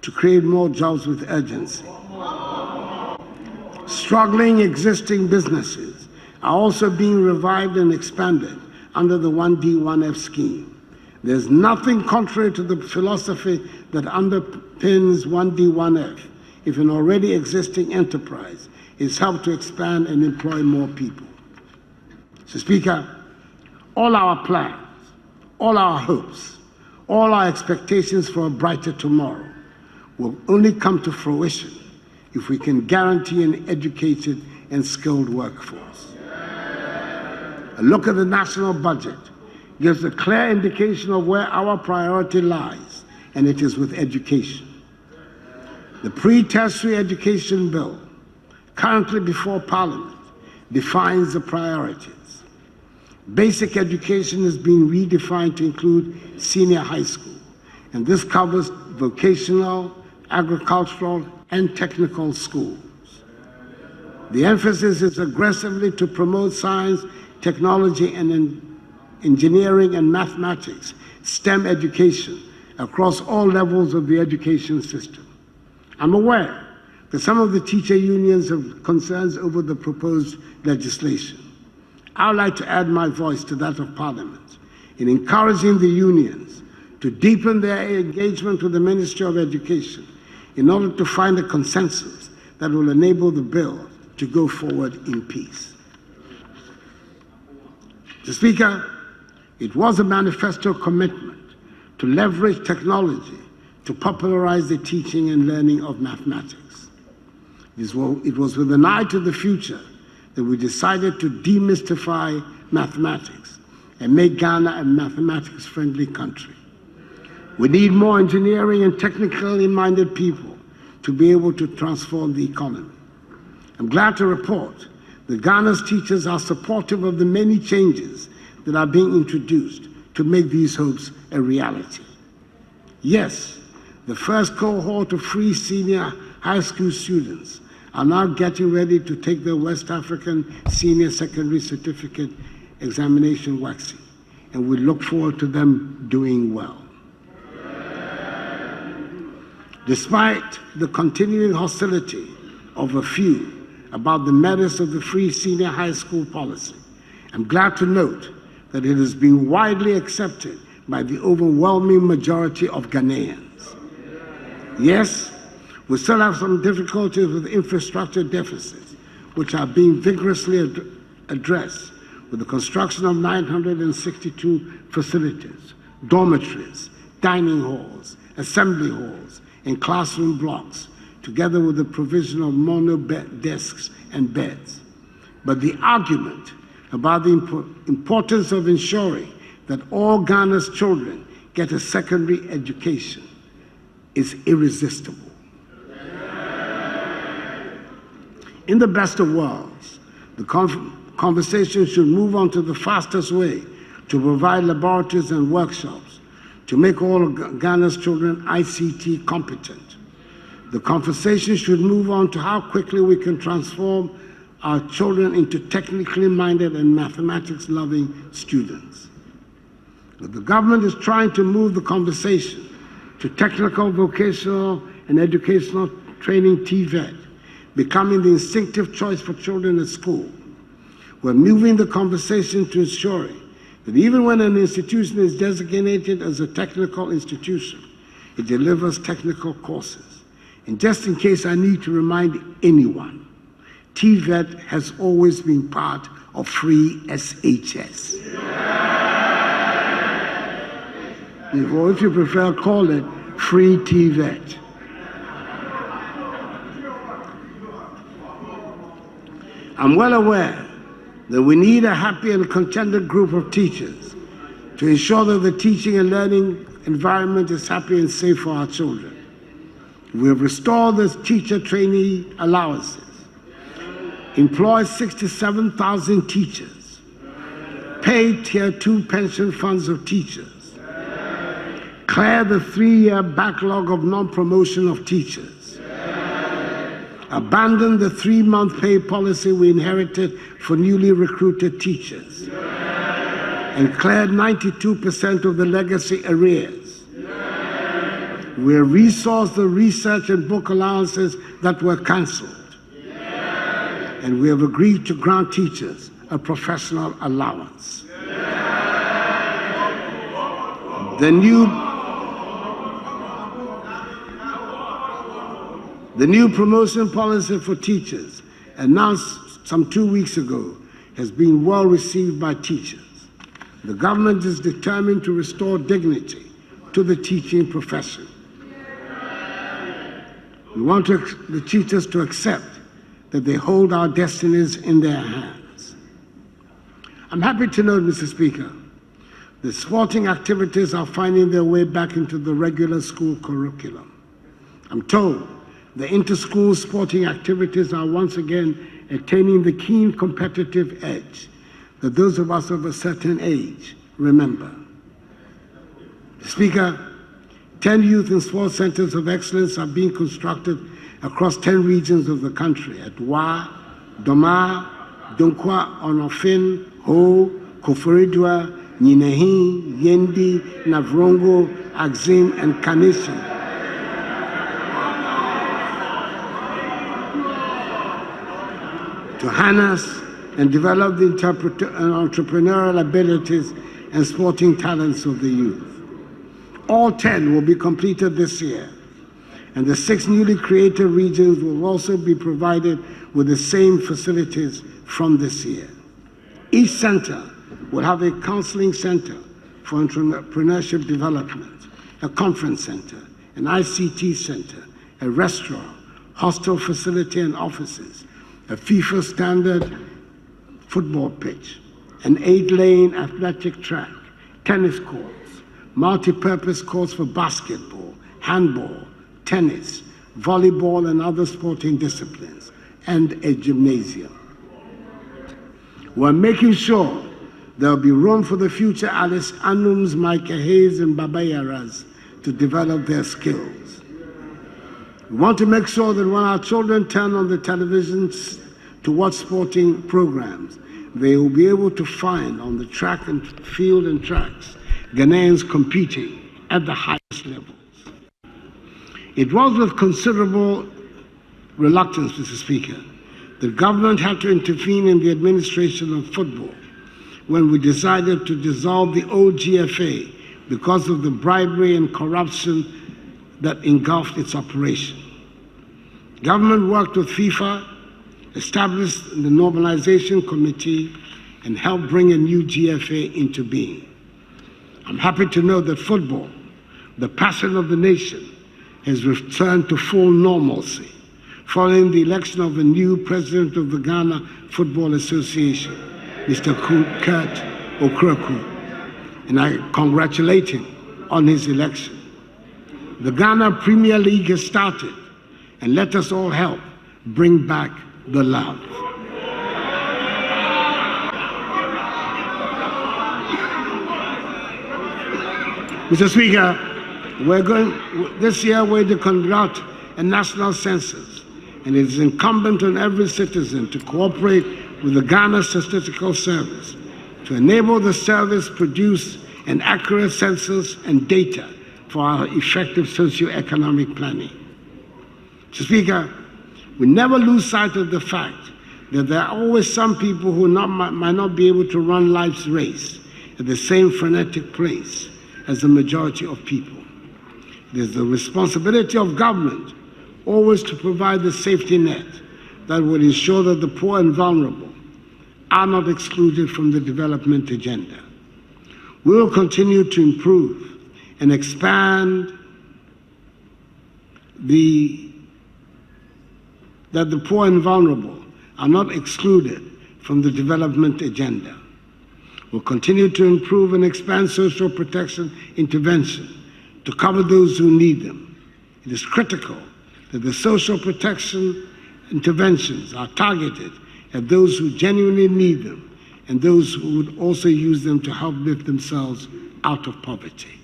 to create more jobs with urgency. Struggling existing businesses are also being revived and expanded under the 1D1F scheme. There's nothing contrary to the philosophy that underpins 1D1F if an already existing enterprise is helped to expand and employ more people. So, Speaker, all our plans, all our hopes, all our expectations for a brighter tomorrow will only come to fruition if we can guarantee an educated and skilled workforce. A look at the national budget gives a clear indication of where our priority lies, and it is with education. The pre-tertiary education bill, currently before Parliament, defines the priorities. Basic education is being redefined to include senior high school, and this covers vocational, agricultural, and technical schools. The emphasis is aggressively to promote science, technology, and engineering and mathematics, STEM education, across all levels of the education system. I'm aware that some of the teacher unions have concerns over the proposed legislation. I would like to add my voice to that of Parliament in encouraging the unions to deepen their engagement with the Ministry of Education in order to find a consensus that will enable the bill to go forward in peace. Mr. Speaker, it was a manifesto commitment to leverage technology to popularize the teaching and learning of mathematics. It was with an eye to the future that we decided to demystify mathematics and make Ghana a mathematics-friendly country. We need more engineering and technically minded people to be able to transform the economy. I'm glad to report that Ghana's teachers are supportive of the many changes that are being introduced to make these hopes a reality. Yes, the first cohort of free senior high school students are now getting ready to take their West African Senior Secondary Certificate examination waxing, and we look forward to them doing well. Despite the continuing hostility of a few about the merits of the free senior high school policy, I'm glad to note that it has been widely accepted by the overwhelming majority of Ghanaians. Yes, we still have some difficulties with infrastructure deficits, which are being vigorously addressed with the construction of 962 facilities, dormitories, dining halls, assembly halls, and classroom blocks, together with the provision of desks and beds. But the argument about the importance of ensuring that all Ghana's children get a secondary education is irresistible. In the best of worlds, the conversation should move on to the fastest way to provide laboratories and workshops to make all of Ghana's children ICT competent. The conversation should move on to how quickly we can transform our children into technically minded and mathematics-loving students. But the government is trying to move the conversation to technical, vocational, and educational training TVET, becoming the instinctive choice for children at school. We're moving the conversation to ensuring that even when an institution is designated as a technical institution, it delivers technical courses. And just in case I need to remind anyone, TVET has always been part of free SHS. Or if you prefer, call it free TVET. I'm well aware that we need a happy and contented group of teachers to ensure that the teaching and learning environment is happy and safe for our children. We have restored the teacher trainee allowances, employed 67,000 teachers, paid Tier 2 pension funds of teachers, cleared the 3-year backlog of non-promotion of teachers, abandoned the 3-month pay policy we inherited for newly recruited teachers, and cleared 92% of the legacy arrears. We resourced the research and book allowances that were cancelled, and we have agreed to grant teachers a professional allowance. The new promotion policy for teachers, announced some 2 weeks ago, has been well received by teachers. The government is determined to restore dignity to the teaching profession. We want the teachers to accept that they hold our destinies in their hands. I'm happy to note, Mr. Speaker, that sporting activities are finding their way back into the regular school curriculum. I'm told the inter-school sporting activities are once again attaining the keen competitive edge that those of us of a certain age remember. Speaker, 10 youth and sports centers of excellence are being constructed across 10 regions of the country at Wa, Doma, Donkwa, Onofin, Ho, Koforidua, Ninahi, Yendi, Navrongo, Axim, and Kanisi. To harness and develop the entrepreneurial abilities and sporting talents of the youth. All 10 will be completed this year, and the 6 newly created regions will also be provided with the same facilities from this year. Each center will have a counseling center for entrepreneurship development, a conference center, an ICT center, a restaurant, hostel facility and offices, a FIFA standard football pitch, an 8-lane athletic track, tennis courts, multi-purpose courts for basketball, handball, tennis, volleyball and other sporting disciplines, and a gymnasium. We're making sure there'll be room for the future Alice Anums, Micah Hayes, and Baba Yaras to develop their skills. We want to make sure that when our children turn on the televisions to watch sporting programs, they will be able to find on the track and field and tracks Ghanaians competing at the highest levels. It was with considerable reluctance, Mr. Speaker, the government had to intervene in the administration of football when we decided to dissolve the old GFA because of the bribery and corruption that engulfed its operation. Government worked with FIFA, established the Normalization Committee, and helped bring a new GFA into being. I'm happy to know that football, the passion of the nation, has returned to full normalcy following the election of a new president of the Ghana Football Association, Mr. Kurt Okraku, and I congratulate him on his election. The Ghana Premier League has started, and let us all help bring back the love. Mr. Speaker, this year we're to conduct a national census, and it is incumbent on every citizen to cooperate with the Ghana Statistical Service to enable the service produce an accurate census and data for our effective socio-economic planning. Mr. Speaker, we never lose sight of the fact that there are always some people who might not be able to run life's race at the same frenetic pace as the majority of people. It is the responsibility of government always to provide the safety net that will ensure that the poor and vulnerable are not excluded from the development agenda. We will continue to improve and expand that the poor and vulnerable are not excluded from the development agenda. We'll continue to improve and expand social protection intervention to cover those who need them. It is critical that the social protection interventions are targeted at those who genuinely need them and those who would also use them to help lift themselves out of poverty.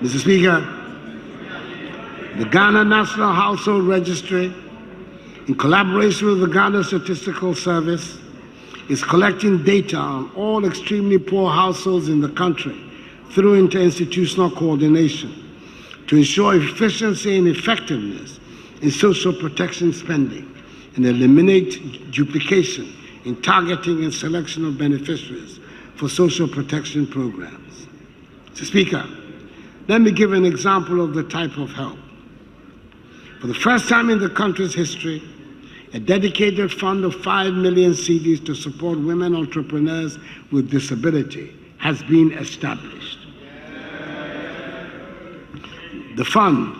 Mr. Speaker, the Ghana National Household Registry, in collaboration with the Ghana Statistical Service, is collecting data on all extremely poor households in the country through interinstitutional coordination to ensure efficiency and effectiveness in social protection spending and eliminate duplication in targeting and selection of beneficiaries for social protection programs. Mr. Speaker, let me give an example of the type of help. For the first time in the country's history, a dedicated fund of 5 million cedis to support women entrepreneurs with disability has been established. The fund,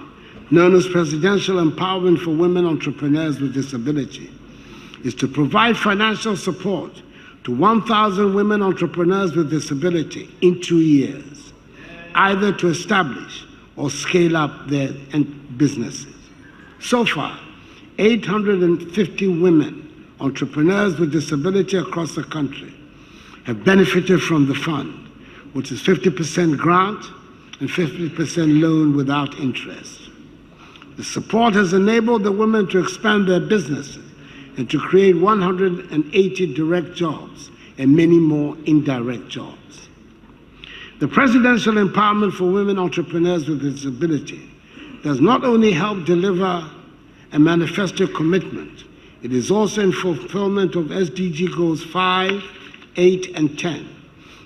known as Presidential Empowerment for Women Entrepreneurs with Disability, is to provide financial support to 1,000 women entrepreneurs with disability in 2 years, either to establish or scale up their businesses. So far, 850 women entrepreneurs with disability across the country have benefited from the fund, which is 50% grant and 50% loan without interest. The support has enabled the women to expand their businesses and to create 180 direct jobs and many more indirect jobs. The Presidential Empowerment for Women Entrepreneurs with Disability does not only help deliver a manifesto commitment, it is also in fulfillment of SDG Goals 5, 8, and 10,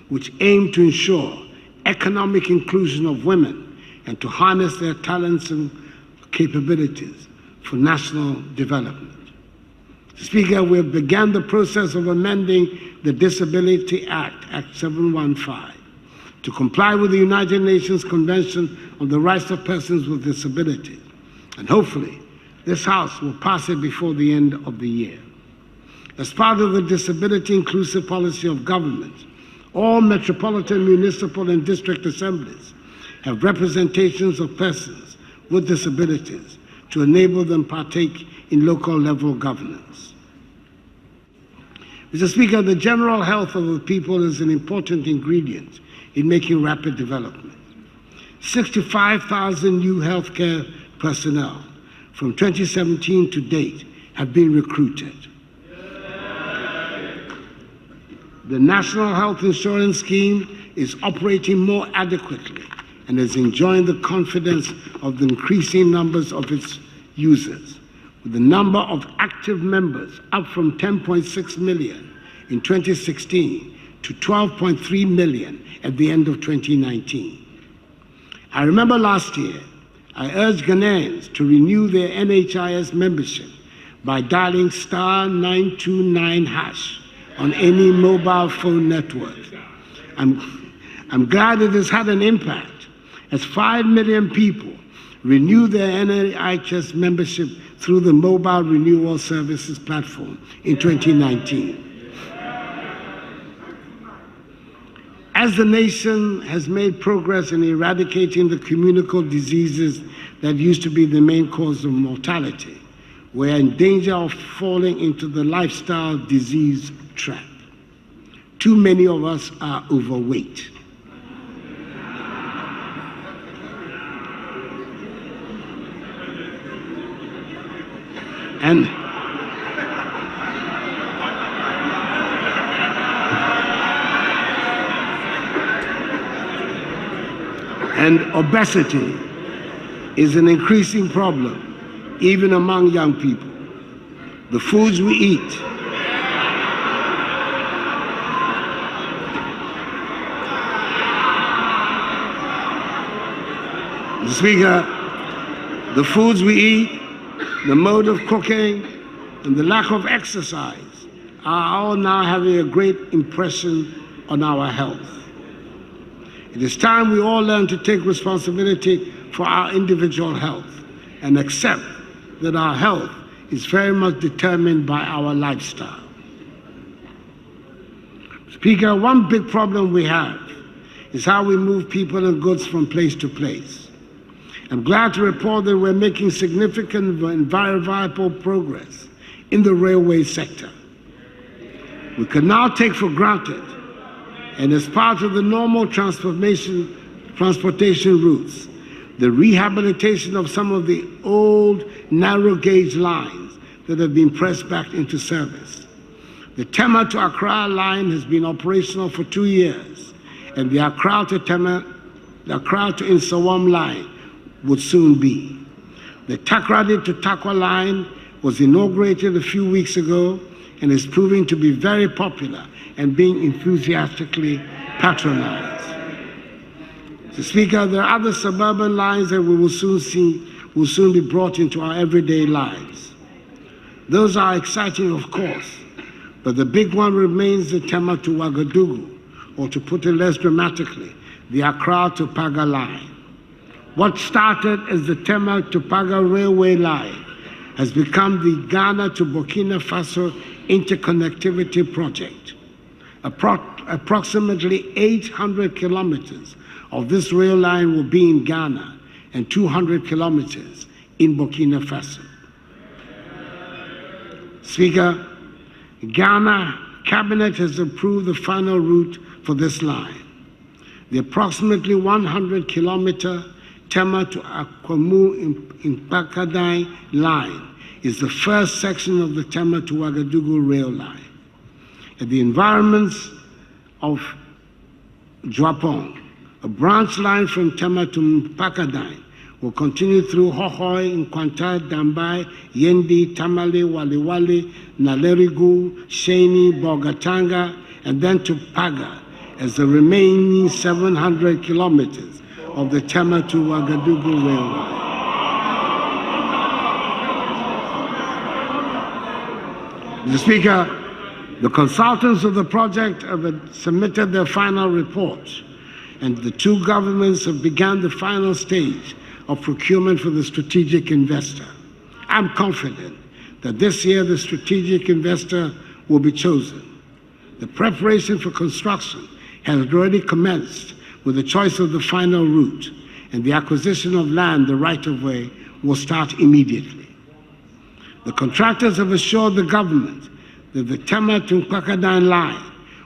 which aim to ensure economic inclusion of women and to harness their talents and capabilities for national development. Speaker, we have begun the process of amending the Disability Act, Act 715, to comply with the United Nations Convention on the Rights of Persons with Disabilities, and hopefully this House will pass it before the end of the year. As part of the disability inclusive policy of government, all metropolitan, municipal, and district assemblies have representations of persons with disabilities to enable them partake in local level governance. Mr. Speaker, the general health of the people is an important ingredient in making rapid development. 65,000 new healthcare personnel from 2017 to date have been recruited. The National Health Insurance Scheme is operating more adequately and is enjoying the confidence of the increasing numbers of its users, with the number of active members up from 10.6 million in 2016 to 12.3 million at the end of 2019. I remember last year, I urged Ghanaians to renew their NHIS membership by dialing *929# on any mobile phone network. I'm glad it has had an impact, as 5 million people renewed their NHIS membership through the Mobile Renewal Services platform in 2019. As the nation has made progress in eradicating the communicable diseases that used to be the main cause of mortality, we are in danger of falling into the lifestyle disease trap. Too many of us are overweight. And obesity is an increasing problem, even among young people. The foods we eat, Mr. Speaker, the foods we eat, the mode of cooking, and the lack of exercise are all now having a great impression on our health. It is time we all learn to take responsibility for our individual health and accept that our health is very much determined by our lifestyle. Speaker, one big problem we have is how we move people and goods from place to place. I'm glad to report that we're making significant and very viable progress in the railway sector. We can now take for granted, and as part of the normal transportation routes, the rehabilitation of some of the old narrow gauge lines that have been pressed back into service. The Tema to Accra line has been operational for 2 years, and the Accra to Nsawam line would soon be. The Takoradi to Takwa line was inaugurated a few weeks ago and is proving to be very popular and being enthusiastically patronized. Mr. Speaker, there are other suburban lines that we will soon be brought into our everyday lives. Those are exciting, of course, but the big one remains the Tema to Ouagadougou, or to put it less dramatically, the Accra to Paga line. What started as the Tema to Paga railway line has become the Ghana to Burkina Faso interconnectivity project. Approximately 800 kilometers of this rail line will be in Ghana and 200 kilometers in Burkina Faso. Speaker, Ghana Cabinet has approved the final route for this line. The approximately 100-kilometer Tema to Akwamu in Pakadai line is the first section of the Tema to Ouagadougou rail line. And the environments of Juapong, a branch line from Tema to Pakadai, will continue through Hohoi, Nkwanta, Dambai, Yendi, Tamale, Waliwali, Nalerigu, Sheni, Bogatanga, and then to Paga as the remaining 700 kilometers of the Tema to Ouagadougou railway. Mr. Speaker, the consultants of the project have submitted their final report, and the two governments have begun the final stage of procurement for the strategic investor. I'm confident that this year the strategic investor will be chosen. The preparation for construction has already commenced with the choice of the final route, and the acquisition of land, the right-of-way, will start immediately. The contractors have assured the government that the Tema to Kwakadine line,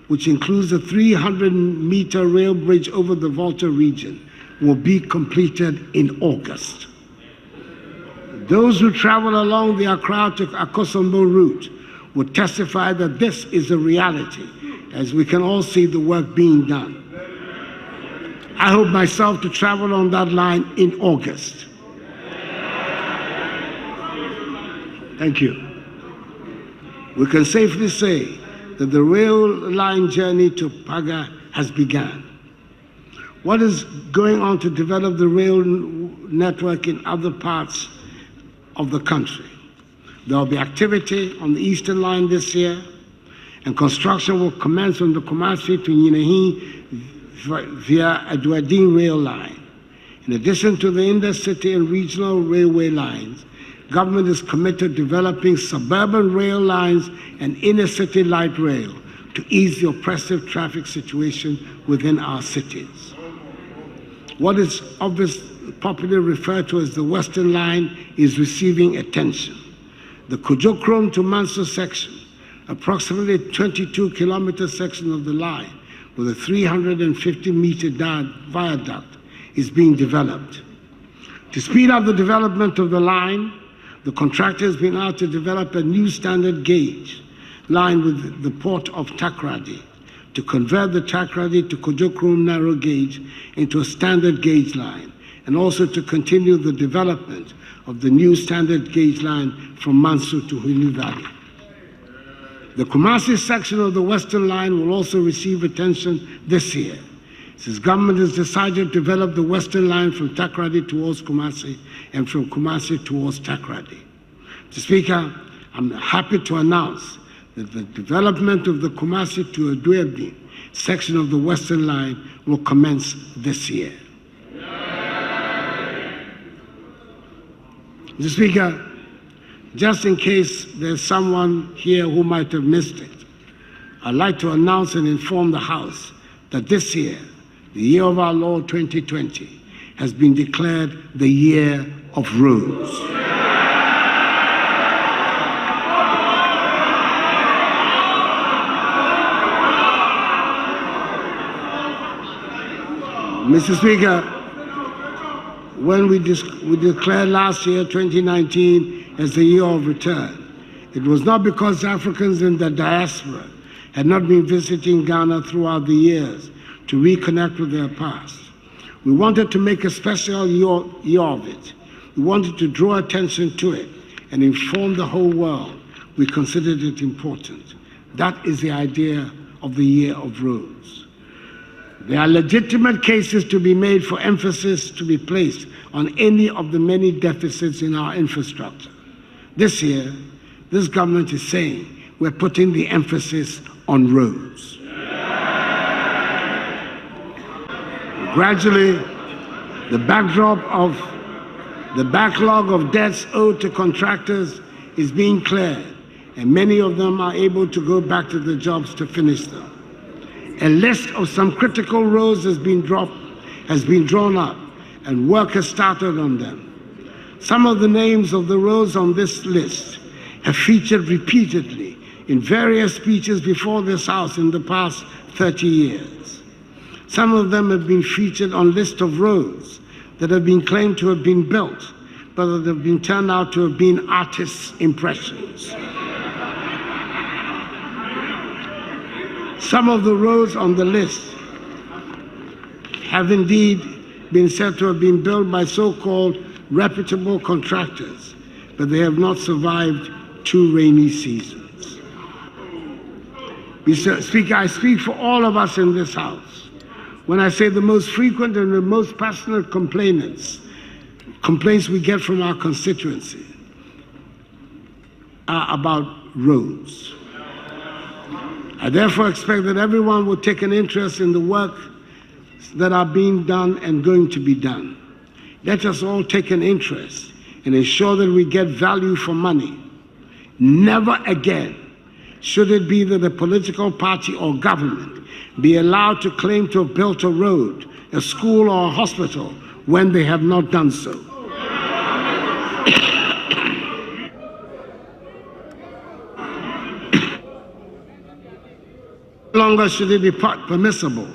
which includes a 300-meter rail bridge over the Volta region, will be completed in August. Those who travel along the Accra to Akosombo route will testify that this is a reality, as we can all see the work being done. I hope myself to travel on that line in August. Thank you. We can safely say that the rail line journey to Paga has begun. What is going on to develop the rail network in other parts of the country? There will be activity on the Eastern Line this year, and construction will commence on the Kumasi to Nyinahi via Adouadine rail line. In addition to the intercity and regional railway lines, government is committed to developing suburban rail lines and inner-city light rail to ease the oppressive traffic situation within our cities. What is popularly referred to as the Western Line is receiving attention. The Kujokrom to Manso section, approximately 22-kilometer section of the line with a 350-meter viaduct, is being developed. To speed up the development of the line, the contractor has been asked to develop a new standard gauge line with the port of Takrady, to convert the Takrady to Kujokrom narrow gauge into a standard gauge line, and also to continue the development of the new standard gauge line from Manso to Hulu Valley. The Kumasi section of the Western Line will also receive attention this year, since government has decided to develop the Western Line from Takrady towards Kumasi and from Kumasi towards Takrady. Mr. Speaker, I'm happy to announce that the development of the Kumasi to Adouadine section of the Western Line will commence this year. Mr. Speaker, just in case there's someone here who might have missed it, I'd like to announce and inform the House that this year, the year of our Lord 2020, has been declared the year of roads. Mr. Speaker, when we declared last year, 2019, as the year of return, it was not because Africans in the diaspora had not been visiting Ghana throughout the years to reconnect with their past. We wanted to make a special year of it. We wanted to draw attention to it and inform the whole world we considered it important. That is the idea of the year of roads. There are legitimate cases to be made for emphasis to be placed on any of the many deficits in our infrastructure. This year, this government is saying we're putting the emphasis on roads. Gradually, the backlog of debts owed to contractors is being cleared, and many of them are able to go back to the jobs to finish them. A list of some critical roads has been drawn up, and work has started on them. Some of the names of the roads on this list have featured repeatedly in various speeches before this House in the past 30 years. Some of them have been featured on lists of roads that have been claimed to have been built, but that have been turned out to have been artists' impressions. Some of the roads on the list have indeed been said to have been built by so-called reputable contractors, but they have not survived 2 rainy seasons. Mr. Speaker, I speak for all of us in this House when I say the most frequent and the most passionate complaints we get from our constituency are about roads. I therefore expect that everyone will take an interest in the work that are being done and going to be done. Let us all take an interest and ensure that we get value for money. Never again should it be that a political party or government be allowed to claim to have built a road, a school, or a hospital when they have not done so. No longer should it be permissible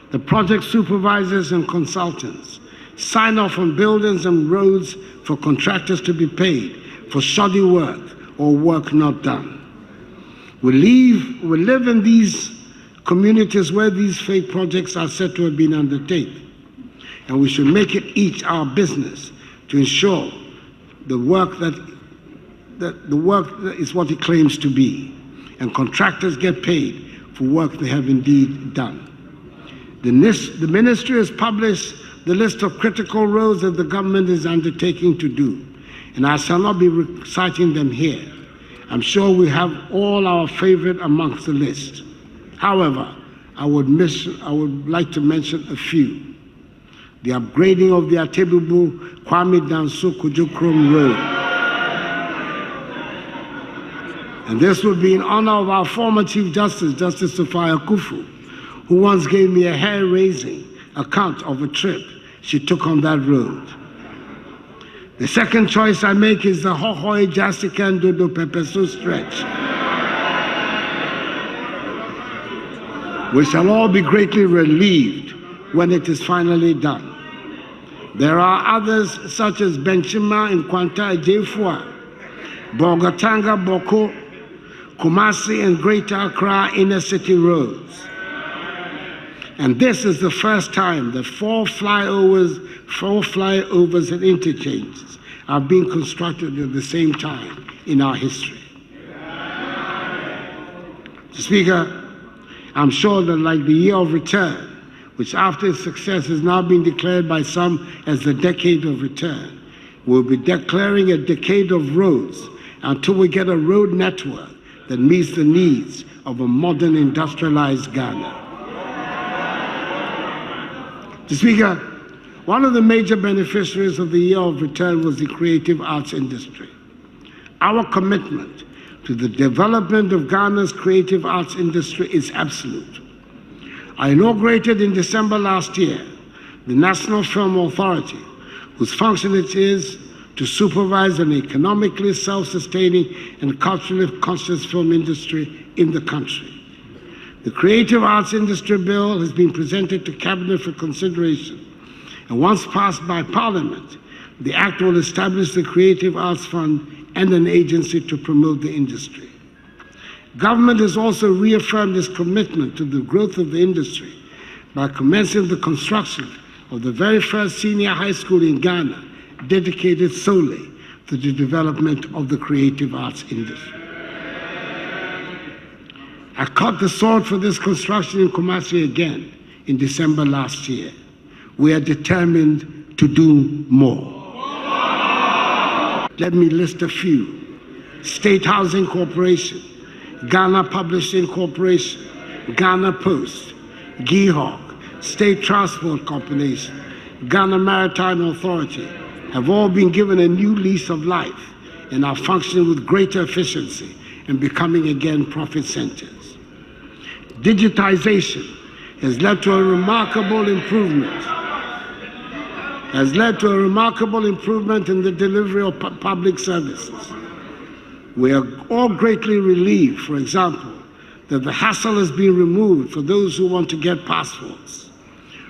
the project supervisors and consultants sign off on buildings and roads for contractors to be paid for shoddy work or work not done. We live in these communities where these fake projects are said to have been undertaken, and we should make it each our business to ensure the work is what it claims to be, and contractors get paid for work they have indeed done. The ministry has published the list of critical roads that the government is undertaking to do, and I shall not be reciting them here. I'm sure we have all our favorite amongst the list. However, I would like to mention a few. The upgrading of the Atebubu Kwame Danso Kujukrom Road. And this would be in honor of our former Chief Justice, Justice Sophia Akufo, who once gave me a hair-raising account of a trip she took on that road. The second choice I make is the Hohoi Jasikan Dodo Pepeso stretch. We shall all be greatly relieved when it is finally done. There are others such as Benchima and Kwanta Ejefua, Bogatanga Boko, Kumasi and Greater Accra inner city roads. And this is the first time that four flyovers and interchanges are being constructed at the same time in our history. Speaker, I'm sure that like the year of return, which after its success has now been declared by some as the decade of return, we'll be declaring a decade of roads until we get a road network that meets the needs of a modern industrialized Ghana. Speaker, one of the major beneficiaries of the year of return was the creative arts industry. Our commitment to the development of Ghana's creative arts industry is absolute. I inaugurated in December last year the National Film Authority, whose function it is to supervise an economically self-sustaining and culturally conscious film industry in the country. The Creative Arts Industry Bill has been presented to Cabinet for consideration, and once passed by Parliament, the Act will establish the Creative Arts Fund and an agency to promote the industry. Government has also reaffirmed its commitment to the growth of the industry by commencing the construction of the very first senior high school in Ghana dedicated solely to the development of the creative arts industry. I cut the sword for this construction in Kumasi again in December last year. We are determined to do more. Let me list a few. State Housing Corporation, Ghana Publishing Corporation, Ghana Post, GIHOC, State Transport Corporation, Ghana Maritime Authority have all been given a new lease of life and are functioning with greater efficiency and becoming again profit centers. Digitization has led to a remarkable improvement in the delivery of public services. We are all greatly relieved, for example, that the hassle has been removed for those who want to get passports.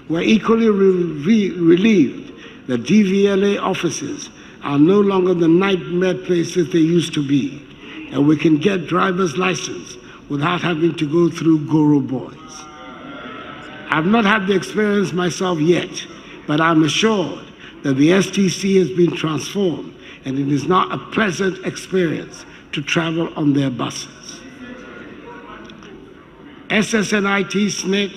We're equally relieved that DVLA offices are no longer the nightmare places they used to be, and we can get driver's license without having to go through Goro boys. I've not had the experience myself yet, but I'm assured that the STC has been transformed and it is now a pleasant experience to travel on their buses. SSNIT SNIT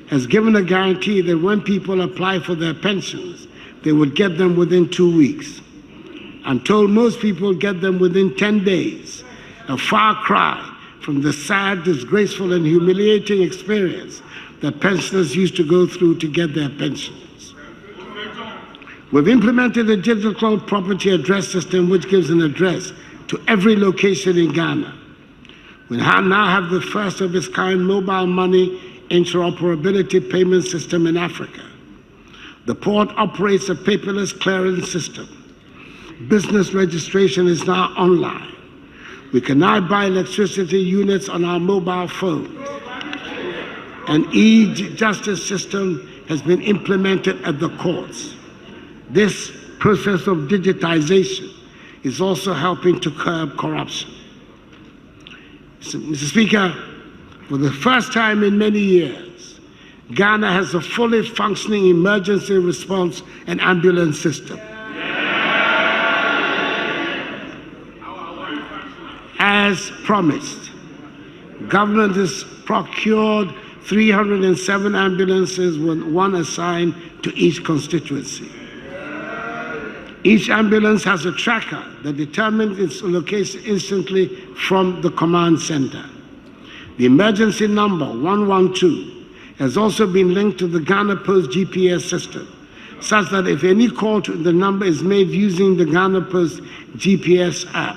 has given a guarantee that when people apply for their pensions, they would get them within 2 weeks. I'm told most people get them within 10 days, a far cry from the sad, disgraceful, and humiliating experience that pensioners used to go through to get their pensions. We've implemented a digital property address system which gives an address to every location in Ghana. We now have the first of its kind mobile money interoperability payment system in Africa. The port operates a paperless clearance system. Business registration is now online. We can now buy electricity units on our mobile phones. An e-justice system has been implemented at the courts. This process of digitization is also helping to curb corruption. Mr. Speaker, for the first time in many years, Ghana has a fully functioning emergency response and ambulance system. As promised, government has procured 307 ambulances with one assigned to each constituency. Each ambulance has a tracker that determines its location instantly from the command center. The emergency number 112 has also been linked to the Ghana Post GPS system, such that if any call to the number is made using the Ghana Post GPS app,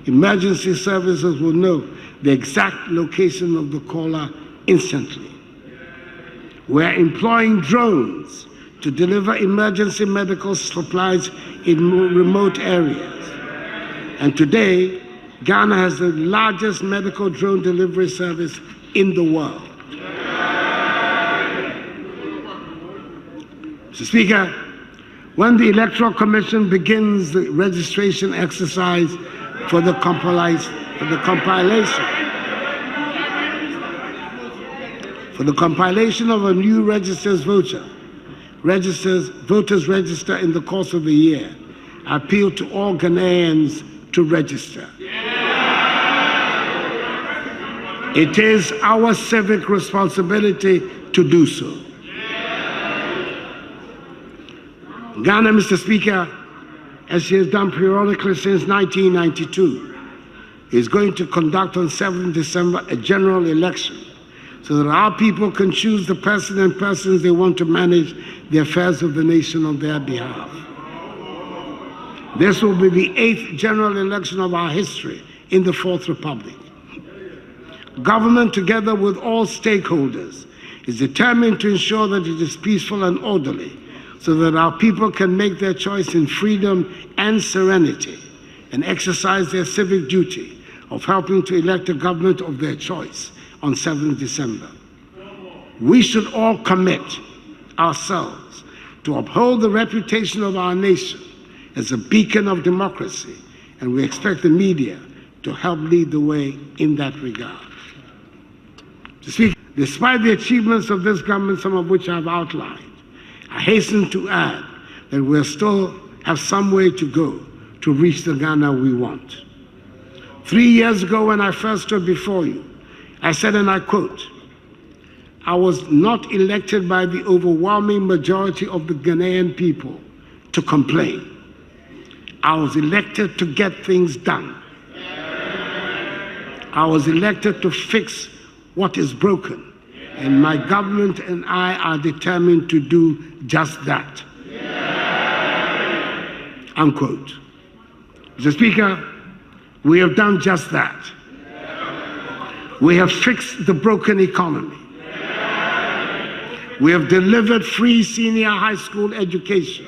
emergency services will know the exact location of the caller instantly. We're employing drones to deliver emergency medical supplies in remote areas. And today, Ghana has the largest medical drone delivery service in the world. Mr. Speaker, when the Electoral Commission begins the registration exercise for the compilation of a new voters register in the course of the year, I appeal to all Ghanaians to register. It is our civic responsibility to do so. Ghana, Mr. Speaker, as she has done periodically since 1992, is going to conduct on 7th December a general election so that our people can choose the person and persons they want to manage the affairs of the nation on their behalf. This will be the 8th general election of our history in the 4th Republic. Government, together with all stakeholders, is determined to ensure that it is peaceful and orderly so that our people can make their choice in freedom and serenity and exercise their civic duty of helping to elect a government of their choice on 7th December. We should all commit ourselves to uphold the reputation of our nation as a beacon of democracy, and we expect the media to help lead the way in that regard. To speak, despite the achievements of this government, some of which I've outlined, I hasten to add that we still have some way to go to reach the Ghana we want. 3 years ago, when I first stood before you, I said, and I quote, "I was not elected by the overwhelming majority of the Ghanaian people to complain. I was elected to get things done. I was elected to fix what is broken, and my government and I are determined to do just that." Unquote. Mr. Speaker, we have done just that. We have fixed the broken economy. We have delivered free senior high school education.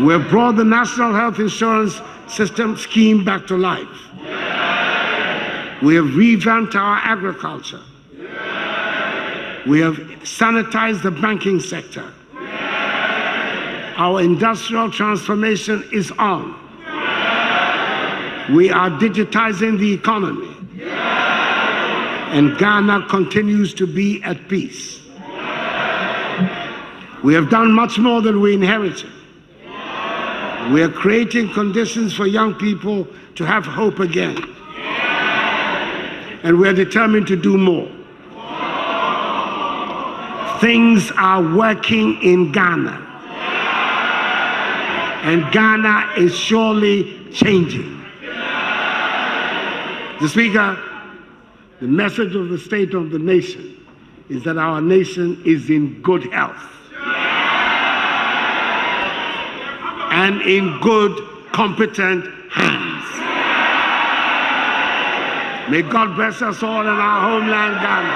We have brought the National Health Insurance System scheme back to life. We have revamped our agriculture. We have sanitized the banking sector. Our industrial transformation is on. We are digitizing the economy. And Ghana continues to be at peace. We have done much more than we inherited. We are creating conditions for young people to have hope again. And we are determined to do more. Things are working in Ghana. And Ghana is surely changing. The Speaker, the message of the state of the nation is that our nation is in good health and in good, competent hands. May God bless us all in our homeland, Ghana,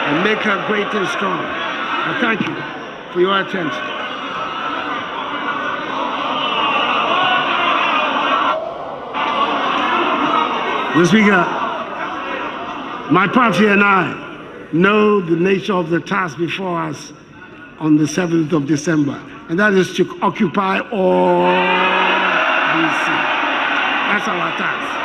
and make her great and strong. I thank you for your attention. Mr. Speaker, my party and I know the nature of the task before us on the 7th of December, and that is to occupy all BC. That's our task.